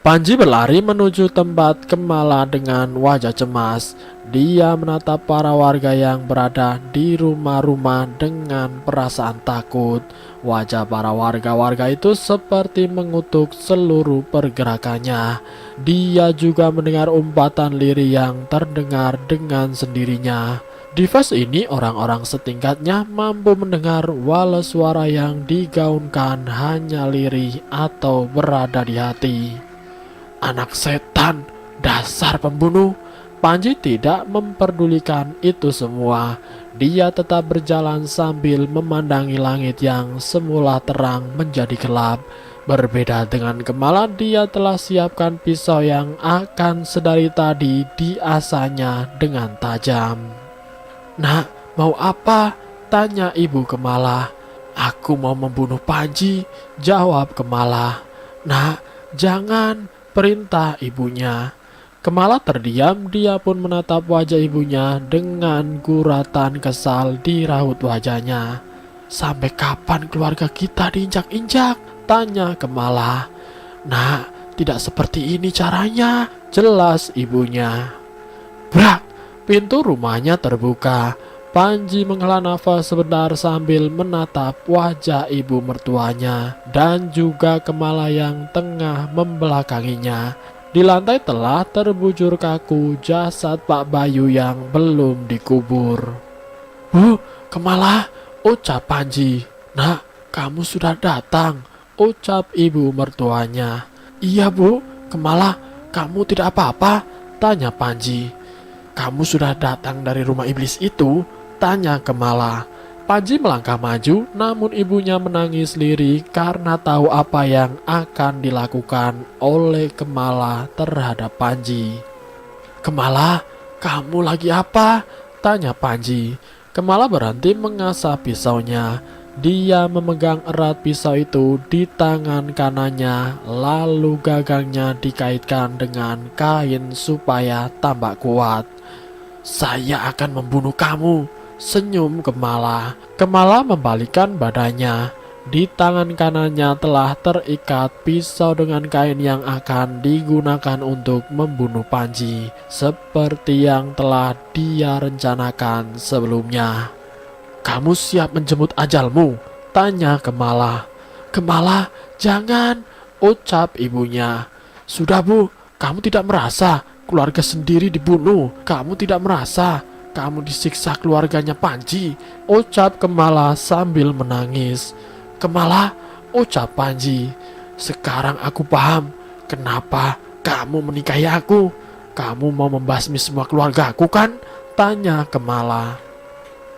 Panji berlari menuju tempat Kemala dengan wajah cemas. Dia menatap para warga yang berada di rumah-rumah dengan perasaan takut. Wajah para warga-warga itu seperti mengutuk seluruh pergerakannya. Dia juga mendengar umpatan lirih yang terdengar dengan sendirinya. Di fase ini orang-orang setingkatnya mampu mendengar walau suara yang digaungkan hanya lirih atau berada di hati. Anak setan, dasar pembunuh. Panji tidak memperdulikan itu semua. Dia tetap berjalan sambil memandangi langit yang semula terang menjadi gelap. Berbeda dengan Kemala, dia telah siapkan pisau yang akan sedari tadi diasahnya dengan tajam. "Nak, mau apa?" tanya ibu Kemala. "Aku mau membunuh Panji," jawab Kemala. "Nak, jangan," perintah ibunya. Kemala terdiam, dia pun menatap wajah ibunya dengan guratan kesal di raut wajahnya. "Sampai kapan keluarga kita diinjak-injak?" tanya Kemala. "Nak, tidak seperti ini caranya," jelas ibunya. Brak! Pintu rumahnya terbuka. Panji menghela nafas sebentar sambil menatap wajah ibu mertuanya dan juga Kemala yang tengah membelakanginya. Di lantai telah terbujur kaku jasad Pak Bayu yang belum dikubur. "Bu, Kemala," ucap Panji. "Nak, kamu sudah datang," ucap ibu mertuanya. "Iya Bu, Kemala, kamu tidak apa-apa?" tanya Panji. "Kamu sudah datang dari rumah iblis itu?" tanya Kemala. Panji melangkah maju, namun ibunya menangis lirih karena tahu apa yang akan dilakukan oleh Kemala terhadap Panji. "Kemala, kamu lagi apa?" tanya Panji. Kemala berhenti mengasah pisaunya. Dia memegang erat pisau itu di tangan kanannya, lalu gagangnya dikaitkan dengan kain supaya tambah kuat. "Saya akan membunuh kamu," senyum Kemala. Kemala membalikkan badannya. Di tangan kanannya telah terikat pisau dengan kain yang akan digunakan untuk membunuh Panji, seperti yang telah dia rencanakan sebelumnya. "Kamu siap menjemput ajalmu?" tanya Kemala. "Kemala, jangan," ucap ibunya. "Sudah Bu, kamu tidak merasa keluarga sendiri dibunuh? Kamu tidak merasa kamu disiksa keluarganya Panji?" ucap Kemala sambil menangis. "Kemala," ucap Panji, "sekarang aku paham kenapa kamu menikahi aku. Kamu mau membasmi semua keluarga aku kan?" tanya Kemala.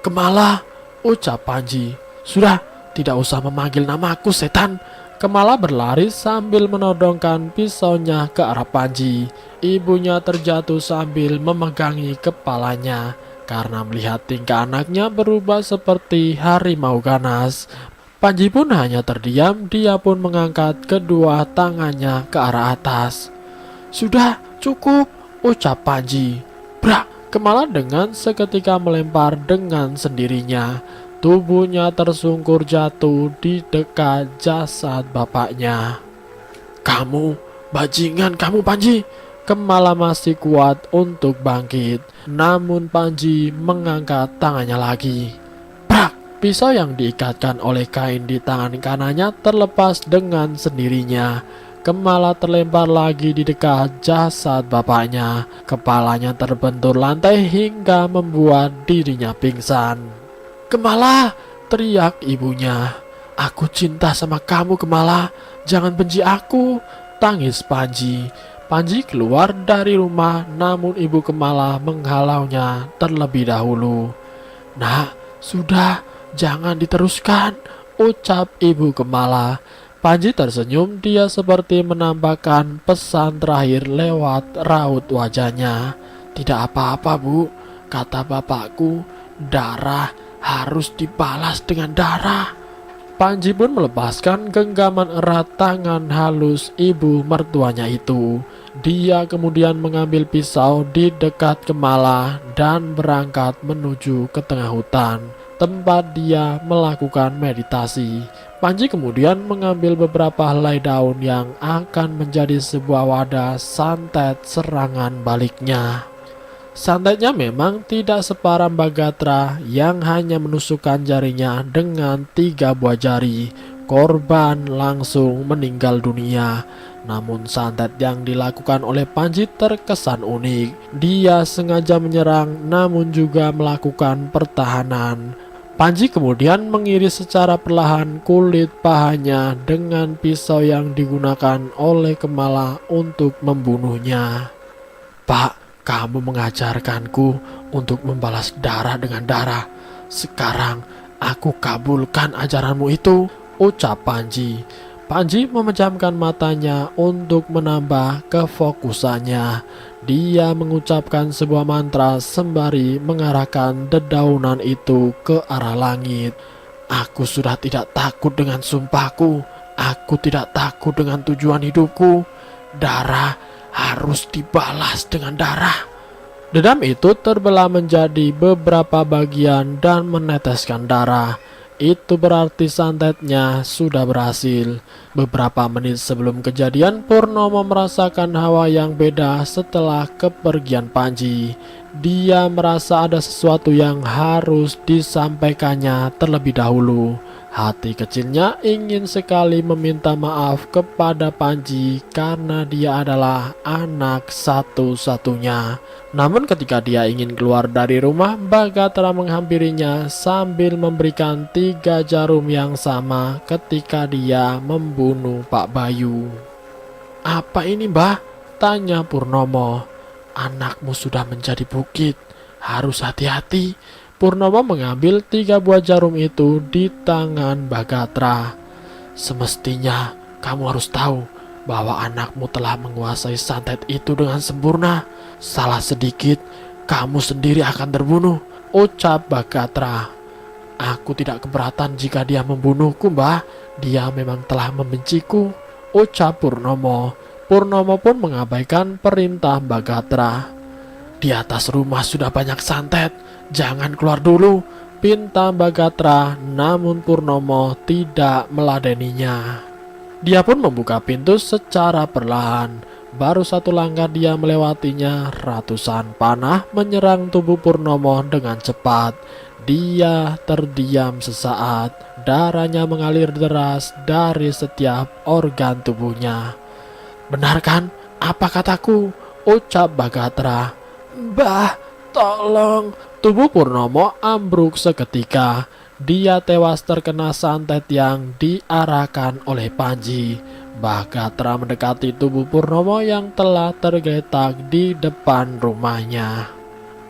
"Kemala," ucap Panji. "Sudah, tidak usah memanggil namaku, setan." Kemala berlari sambil menodongkan pisaunya ke arah Panji. Ibunya terjatuh sambil memegangi kepalanya karena melihat tingkah anaknya berubah seperti harimau ganas. Panji pun hanya terdiam, dia pun mengangkat kedua tangannya ke arah atas. "Sudah, cukup," ucap Panji. Brak! Kemala dengan seketika melempar dengan sendirinya. Tubuhnya tersungkur jatuh di dekat jasad bapaknya. "Kamu, bajingan kamu Panji!" Kemala masih kuat untuk bangkit, namun Panji mengangkat tangannya lagi. Prak! Pisau yang diikatkan oleh kain di tangan kanannya terlepas dengan sendirinya. Kemala terlempar lagi di dekat jasad bapaknya. Kepalanya terbentur lantai hingga membuat dirinya pingsan. "Kemala!" teriak ibunya. "Aku cinta sama kamu Kemala, jangan benci aku," tangis Panji. Panji keluar dari rumah, namun ibu Kemala menghalaunya terlebih dahulu. "Nak, sudah, jangan diteruskan," ucap ibu Kemala. Panji tersenyum, dia seperti menambahkan pesan terakhir lewat raut wajahnya. "Tidak apa-apa Bu, kata bapakku, darah harus dibalas dengan darah." Panji pun melepaskan genggaman erat tangan halus ibu mertuanya itu. Dia kemudian mengambil pisau di dekat kemala dan berangkat menuju ke tengah hutan, tempat dia melakukan meditasi. Panji kemudian mengambil beberapa helai daun yang akan menjadi sebuah wadah santet serangan baliknya. Santetnya memang tidak separah Mbagatra yang hanya menusukkan jarinya dengan 3 buah jari. Korban langsung meninggal dunia. Namun santet yang dilakukan oleh Panji terkesan unik. Dia sengaja menyerang namun juga melakukan pertahanan. Panji kemudian mengiris secara perlahan kulit pahanya dengan pisau yang digunakan oleh Kemala untuk membunuhnya. "Pak, kamu mengajarkanku untuk membalas darah dengan darah. Sekarang aku kabulkan ajaranmu itu," ucap Panji. Panji memejamkan matanya untuk menambah kefokusannya. Dia mengucapkan sebuah mantra sembari mengarahkan dedaunan itu ke arah langit. "Aku sudah tidak takut dengan sumpahku. Aku tidak takut dengan tujuan hidupku. Darah harus dibalas dengan darah." Dedam itu terbelah menjadi beberapa bagian dan meneteskan darah. Itu berarti santetnya sudah berhasil. Beberapa menit sebelum kejadian, Purnomo merasakan hawa yang beda setelah kepergian Panji. Dia merasa ada sesuatu yang harus disampaikannya terlebih dahulu. Hati kecilnya ingin sekali meminta maaf kepada Panji karena dia adalah anak satu-satunya. Namun ketika dia ingin keluar dari rumah, Mbagatra menghampirinya sambil memberikan 3 jarum yang sama ketika dia membunuh Pak Bayu. "Apa ini, Mbah?" tanya Purnomo. "Anakmu sudah menjadi bukit, harus hati-hati." Purnomo mengambil 3 buah jarum itu di tangan Mbagatra. "Semestinya kamu harus tahu bahwa anakmu telah menguasai santet itu dengan sempurna. Salah sedikit, kamu sendiri akan terbunuh," ucap Mbagatra. "Aku tidak keberatan jika dia membunuhku, Mbah. Dia memang telah membenciku," ucap Purnomo. Purnomo pun mengabaikan perintah Mbagatra. "Di atas rumah sudah banyak santet, jangan keluar dulu," pinta Mbagatra, namun Purnomo tidak meladeninya. Dia pun membuka pintu secara perlahan. Baru 1 langkah dia melewatinya, ratusan panah menyerang tubuh Purnomo dengan cepat. Dia terdiam sesaat, darahnya mengalir deras dari setiap organ tubuhnya. "Benar kan apa kataku?" ucap Mbagatra. "Mbah, tolong!" Tubuh Purnomo ambruk seketika. Dia tewas terkena santet yang diarahkan oleh Panji. Mbagatra mendekati tubuh Purnomo yang telah tergeletak di depan rumahnya.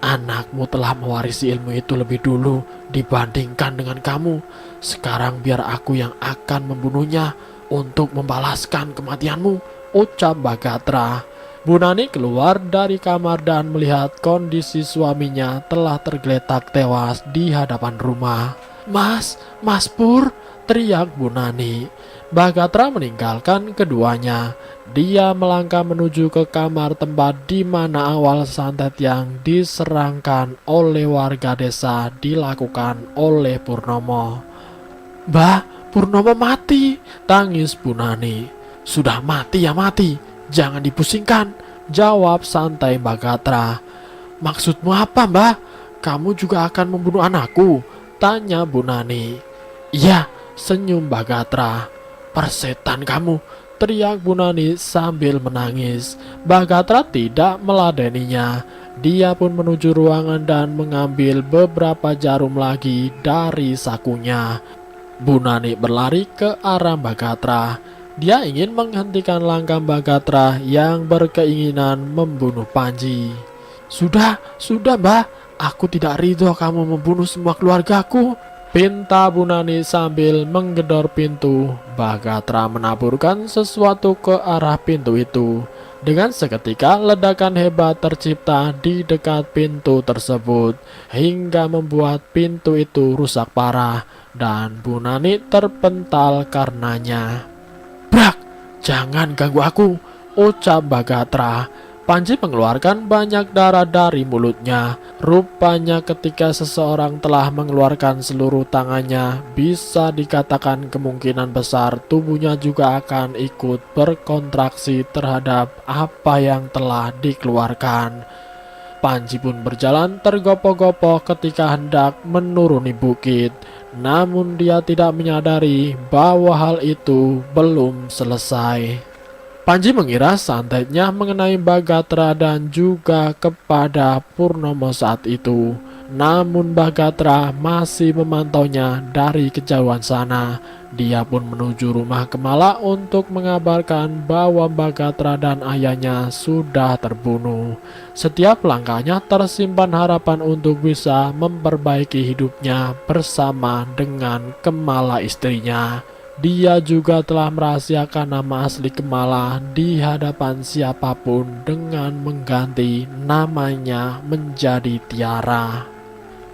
"Anakmu telah mewarisi ilmu itu lebih dulu dibandingkan dengan kamu. Sekarang biar aku yang akan membunuhnya untuk membalaskan kematianmu," ucap Mbagatra. Bu Nani keluar dari kamar dan melihat kondisi suaminya telah tergeletak tewas di hadapan rumah. Mas Pur!" teriak Bu Nani. Mbagatra meninggalkan keduanya. Dia melangkah menuju ke kamar tempat di mana awal santet yang diserangkan oleh warga desa dilakukan oleh Purnomo. "Mbah, Purnomo mati!" tangis Bu Nani. "Sudah mati ya mati, jangan dipusingkan," jawab santai Mbagatra. "Maksudmu apa, Mbah? Kamu juga akan membunuh anakku?" tanya Bu Nani. "Iya," senyum Mbagatra. "Persetan kamu!" teriak Bu Nani sambil menangis. Mbagatra tidak meladeninya. Dia pun menuju ruangan dan mengambil beberapa jarum lagi dari sakunya. Bu Nani berlari ke arah Mbagatra. Dia ingin menghentikan langkah Mbagatra yang berkeinginan membunuh Panji. Sudah, Mbah. Aku tidak ridho kamu membunuh semua keluargaku," pinta Bu Nani sambil menggedor pintu. Mbagatra menaburkan sesuatu ke arah pintu itu. Dengan seketika ledakan hebat tercipta di dekat pintu tersebut hingga membuat pintu itu rusak parah dan Bu Nani terpental karenanya. "Brak, jangan ganggu aku," ucap Bagatra. Panji mengeluarkan banyak darah dari mulutnya. Rupanya ketika seseorang telah mengeluarkan seluruh tangannya, bisa dikatakan kemungkinan besar tubuhnya juga akan ikut berkontraksi terhadap apa yang telah dikeluarkan. Panji pun berjalan tergopoh-gopoh ketika hendak menuruni bukit. Namun dia tidak menyadari bahwa hal itu belum selesai. Panji mengira santetnya mengenai Bagatra dan juga kepada Purnomo saat itu. Namun Bagatra masih memantaunya dari kejauhan sana. Dia pun menuju rumah Kemala untuk mengabarkan bahwa Bagatra dan ayahnya sudah terbunuh. Setiap langkahnya tersimpan harapan untuk bisa memperbaiki hidupnya bersama dengan Kemala istrinya. Dia juga telah merahasiakan nama asli Kemala di hadapan siapapun dengan mengganti namanya menjadi Tiara.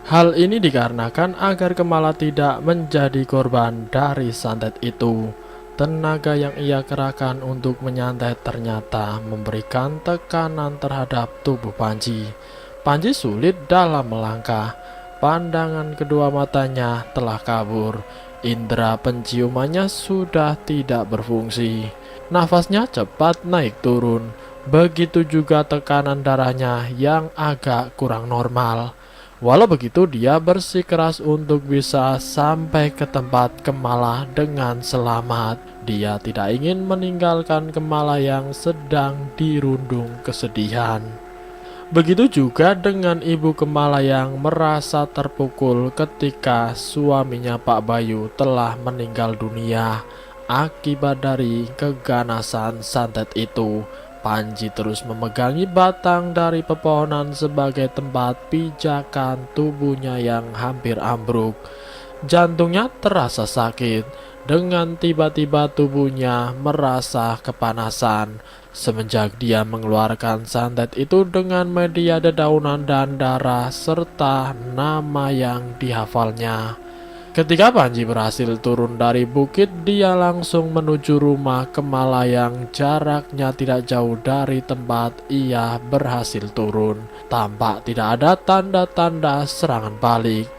Hal ini dikarenakan agar Kemala tidak menjadi korban dari santet itu. Tenaga yang ia kerahkan untuk menyantet ternyata memberikan tekanan terhadap tubuh Panji. Panji sulit dalam melangkah. Pandangan kedua matanya telah kabur. Indera penciumannya sudah tidak berfungsi. Nafasnya cepat naik turun. Begitu juga tekanan darahnya yang agak kurang normal. Walau begitu dia bersikeras untuk bisa sampai ke tempat Kemala dengan selamat. Dia tidak ingin meninggalkan Kemala yang sedang dirundung kesedihan. Begitu juga dengan ibu Kemala yang merasa terpukul ketika suaminya Pak Bayu telah meninggal dunia akibat dari keganasan santet itu. Panji terus memegangi batang dari pepohonan sebagai tempat pijakan tubuhnya yang hampir ambruk. Jantungnya terasa sakit. Dengan tiba-tiba tubuhnya merasa kepanasan. Semenjak dia mengeluarkan santet itu dengan media dedaunan dan darah serta nama yang dihafalnya. Ketika Panji berhasil turun dari bukit, dia langsung menuju rumah Kemala yang jaraknya tidak jauh dari tempat ia berhasil turun. Tampak tidak ada tanda-tanda serangan balik.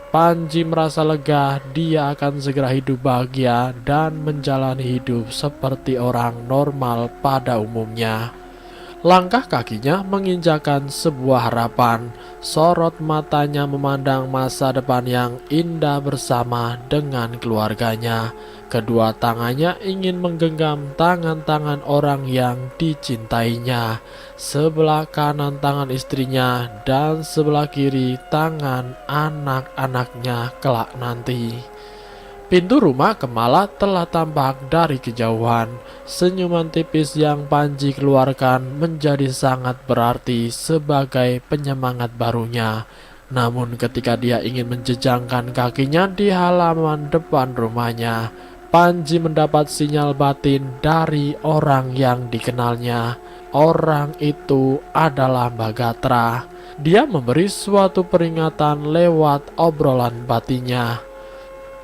Panji merasa lega, dia akan segera hidup bahagia dan menjalani hidup seperti orang normal pada umumnya. Langkah kakinya menginjakan sebuah harapan. Sorot matanya memandang masa depan yang indah bersama dengan keluarganya. Kedua tangannya ingin menggenggam tangan-tangan orang yang dicintainya. Sebelah kanan tangan istrinya dan sebelah kiri tangan anak-anaknya kelak nanti. Pintu rumah Kemala telah tampak dari kejauhan. Senyuman tipis yang Panji keluarkan menjadi sangat berarti sebagai penyemangat barunya. Namun ketika dia ingin menjejangkan kakinya di halaman depan rumahnya, Panji mendapat sinyal batin dari orang yang dikenalnya. Orang itu adalah Bagatra. Dia memberi suatu peringatan lewat obrolan batinnya.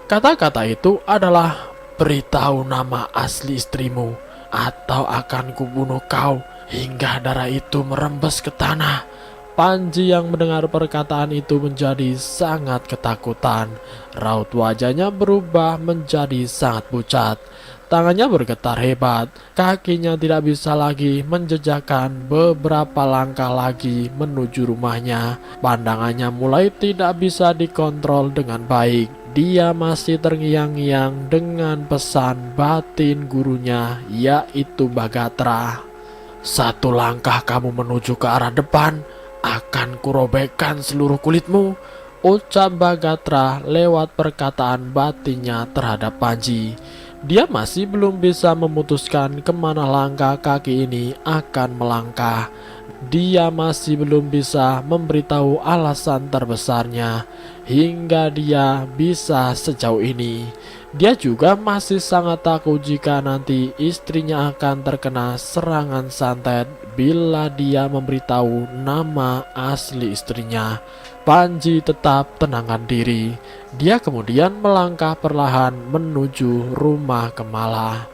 Kata-kata itu adalah, "Beritahu nama asli istrimu, atau akan kubunuh kau hingga darah itu merembes ke tanah." Panji yang mendengar perkataan itu menjadi sangat ketakutan. Raut wajahnya berubah menjadi sangat pucat. Tangannya bergetar hebat. Kakinya tidak bisa lagi menjejakkan beberapa langkah lagi menuju rumahnya. Pandangannya mulai tidak bisa dikontrol dengan baik. Dia masih terngiang-ngiang dengan pesan batin gurunya, yaitu Bagatra. "Satu langkah kamu menuju ke arah depan, akan kurobekkan seluruh kulitmu," ucap Bagatra lewat perkataan batinnya terhadap Panji. Dia masih belum bisa memutuskan kemana langkah kaki ini akan melangkah. dia masih belum bisa memberitahu alasan terbesarnya hingga dia bisa sejauh ini. Dia juga masih sangat takut jika nanti istrinya akan terkena serangan santet bila dia memberitahu nama asli istrinya. Panji tetap tenangkan diri. Dia kemudian melangkah perlahan menuju rumah Kemala.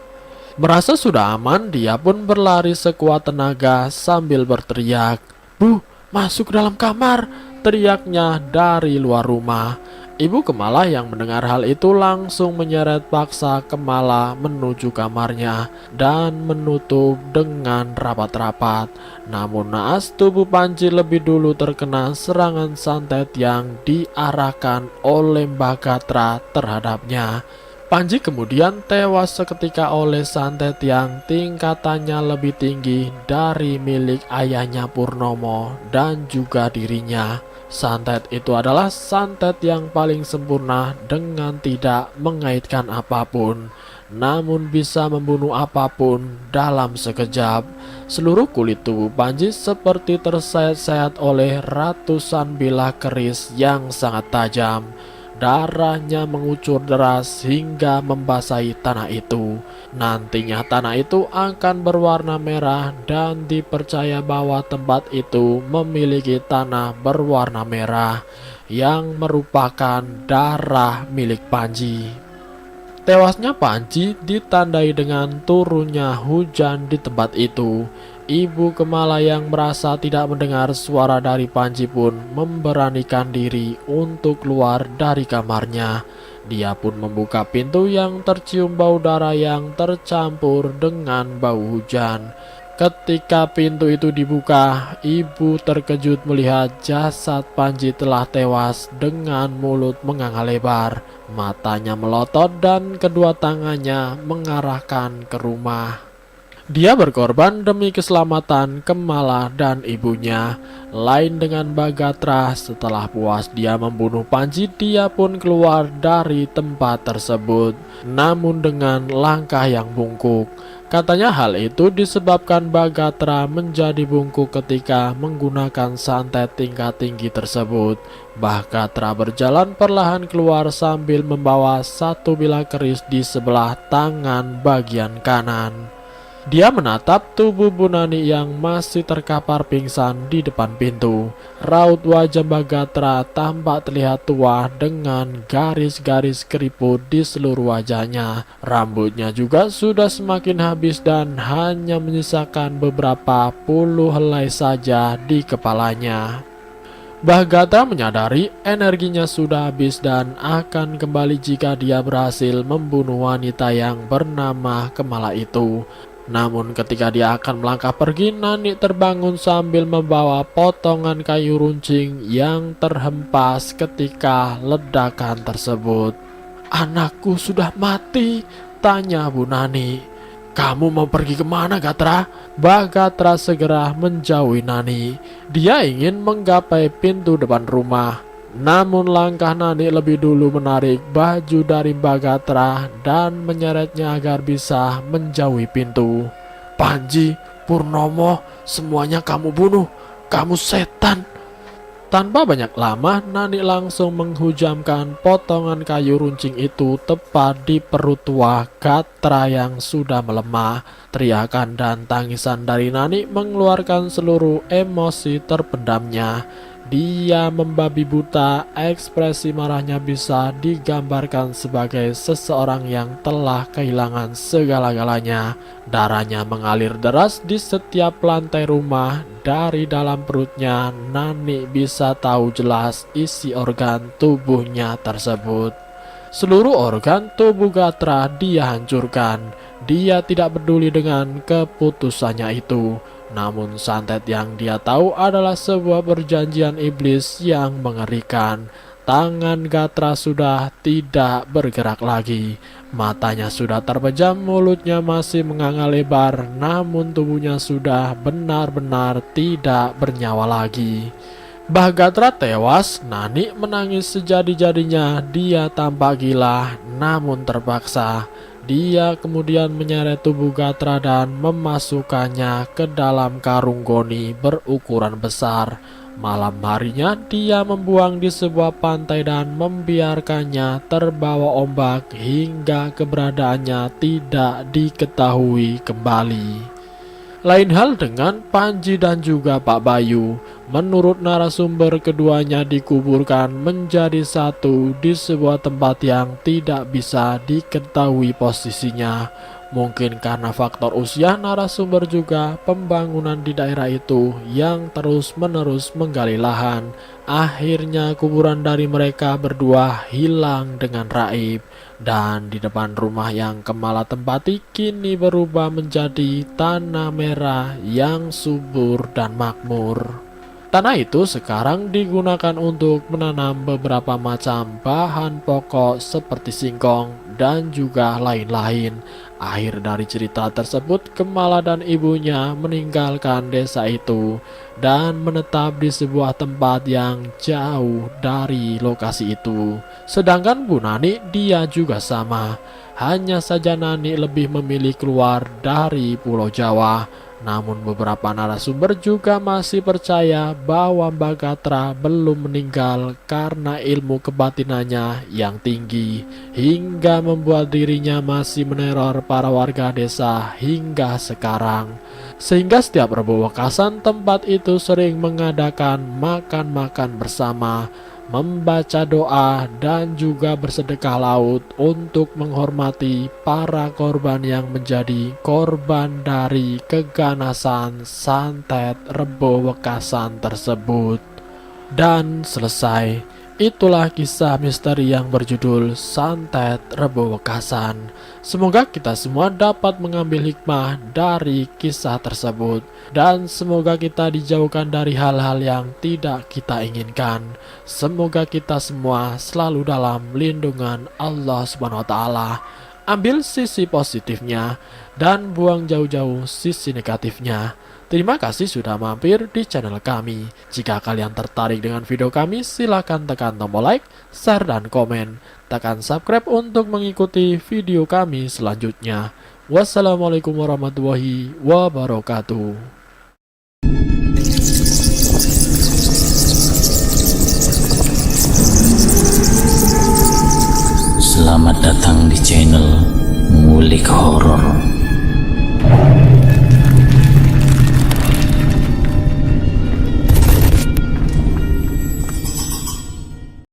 Merasa sudah aman, dia pun berlari sekuat tenaga sambil berteriak, "Bu, masuk ke dalam kamar!" teriaknya dari luar rumah. Ibu Kemala yang mendengar hal itu langsung menyeret paksa Kemala menuju kamarnya dan menutup dengan rapat-rapat. Namun naas tubuh Panji lebih dulu terkena serangan santet yang diarahkan oleh Mbah Gatra terhadapnya. Panji kemudian tewas seketika oleh santet yang tingkatannya lebih tinggi dari milik ayahnya Purnomo dan juga dirinya. Santet itu adalah santet yang paling sempurna dengan tidak mengaitkan apapun, namun bisa membunuh apapun dalam sekejap. Seluruh kulit tubuh Panji seperti tersayat-sayat oleh ratusan bilah keris yang sangat tajam. Darahnya mengucur deras hingga membasahi tanah itu. Nantinya tanah itu akan berwarna merah dan dipercaya bahwa tempat itu memiliki tanah berwarna merah yang merupakan darah milik Panji. Tewasnya Panji ditandai dengan turunnya hujan di tempat itu. Ibu Kemala yang merasa tidak mendengar suara dari Panji pun memberanikan diri untuk keluar dari kamarnya. Dia pun membuka pintu yang tercium bau darah yang tercampur dengan bau hujan. Ketika pintu itu dibuka, ibu terkejut melihat jasad Panji telah tewas dengan mulut menganga lebar. Matanya melotot dan kedua tangannya mengarahkan ke rumah. Dia berkorban demi keselamatan Kemala dan ibunya. Lain dengan Mbah Gatra, setelah puas dia membunuh Panji, dia pun keluar dari tempat tersebut, namun dengan langkah yang bungkuk. Katanya hal itu disebabkan Mbah Gatra menjadi bungkuk ketika menggunakan santet tingkat tinggi tersebut. Mbah Gatra berjalan perlahan keluar sambil membawa satu bilah keris di sebelah tangan bagian kanan. Dia menatap tubuh Bu Nani yang masih terkapar pingsan di depan pintu. Raut wajah Mbah Gatra tampak terlihat tua dengan garis-garis keriput di seluruh wajahnya. Rambutnya juga sudah semakin habis dan hanya menyisakan beberapa puluh helai saja di kepalanya. Mbah Gatra menyadari energinya sudah habis dan akan kembali jika dia berhasil membunuh wanita yang bernama Kemala itu. Namun ketika dia akan melangkah pergi, Nani terbangun sambil membawa potongan kayu runcing yang terhempas ketika ledakan tersebut. "Anakku sudah mati?" tanya Bu Nani. "Kamu mau pergi kemana, Gatra?" Mbah Gatra segera menjauhi Nani. Dia ingin menggapai pintu depan rumah. Namun langkah Nani lebih dulu menarik baju dari Mbah Gatra dan menyeretnya agar bisa menjauhi pintu. "Panji, Purnomo, semuanya kamu bunuh. Kamu setan!" Tanpa banyak lama, Nani langsung menghujamkan potongan kayu runcing itu tepat di perut tua Gatra yang sudah melemah. Teriakan dan tangisan dari Nani mengeluarkan seluruh emosi terpendamnya. Dia membabi buta, ekspresi marahnya bisa digambarkan sebagai seseorang yang telah kehilangan segala-galanya. Darahnya mengalir deras di setiap lantai rumah. Dari dalam perutnya, Nani bisa tahu jelas isi organ tubuhnya tersebut. Seluruh organ tubuh Gatra dia hancurkan. Dia tidak peduli dengan keputusannya itu. Namun santet yang dia tahu adalah sebuah perjanjian iblis yang mengerikan. Tangan Gatra sudah tidak bergerak lagi. Matanya sudah terpejam, mulutnya masih menganga lebar, namun tubuhnya sudah benar-benar tidak bernyawa lagi. Mbah Gatra tewas, Nani menangis sejadi-jadinya. Dia tampak gila, namun terpaksa. Dia kemudian menyeret tubuh Gatra dan memasukkannya ke dalam karung goni berukuran besar. Malam harinya dia membuang di sebuah pantai dan membiarkannya terbawa ombak hingga keberadaannya tidak diketahui kembali. Lain hal dengan Panji dan juga Pak Bayu. Menurut narasumber, keduanya dikuburkan menjadi satu di sebuah tempat yang tidak bisa diketahui posisinya. Mungkin karena faktor usia narasumber juga pembangunan di daerah itu yang terus-menerus menggali lahan. Akhirnya kuburan dari mereka berdua hilang dengan raib. Dan di depan rumah yang Kemala tempati kini berubah menjadi tanah merah yang subur dan makmur. Tanah itu sekarang digunakan untuk menanam beberapa macam bahan pokok seperti singkong dan juga lain-lain. Akhir dari cerita tersebut, Kemala dan ibunya meninggalkan desa itu dan menetap di sebuah tempat yang jauh dari lokasi itu. Sedangkan Bu Nani dia juga sama, hanya saja Nani lebih memilih keluar dari Pulau Jawa. Namun beberapa narasumber juga masih percaya bahwa Mbak Gatra belum meninggal karena ilmu kebatinannya yang tinggi, hingga membuat dirinya masih meneror para warga desa hingga sekarang. Sehingga setiap Rebo Wekasan tempat itu sering mengadakan makan-makan bersama, membaca doa dan juga bersedekah laut untuk menghormati para korban yang menjadi korban dari keganasan santet Rebo Wekasan tersebut. Dan selesai. Itulah kisah misteri yang berjudul Santet Rebo Wekasan. Semoga kita semua dapat mengambil hikmah dari kisah tersebut, dan semoga kita dijauhkan dari hal-hal yang tidak kita inginkan. Semoga kita semua selalu dalam lindungan Allah Subhanahu wa Ta'ala. Ambil sisi positifnya dan buang jauh-jauh sisi negatifnya. Terima kasih sudah mampir di channel kami. Jika kalian tertarik dengan video kami, silahkan tekan tombol like, share, dan komen. Tekan subscribe untuk mengikuti video kami selanjutnya. Wassalamualaikum warahmatullahi wabarakatuh. Selamat datang di channel Ngulik Horor.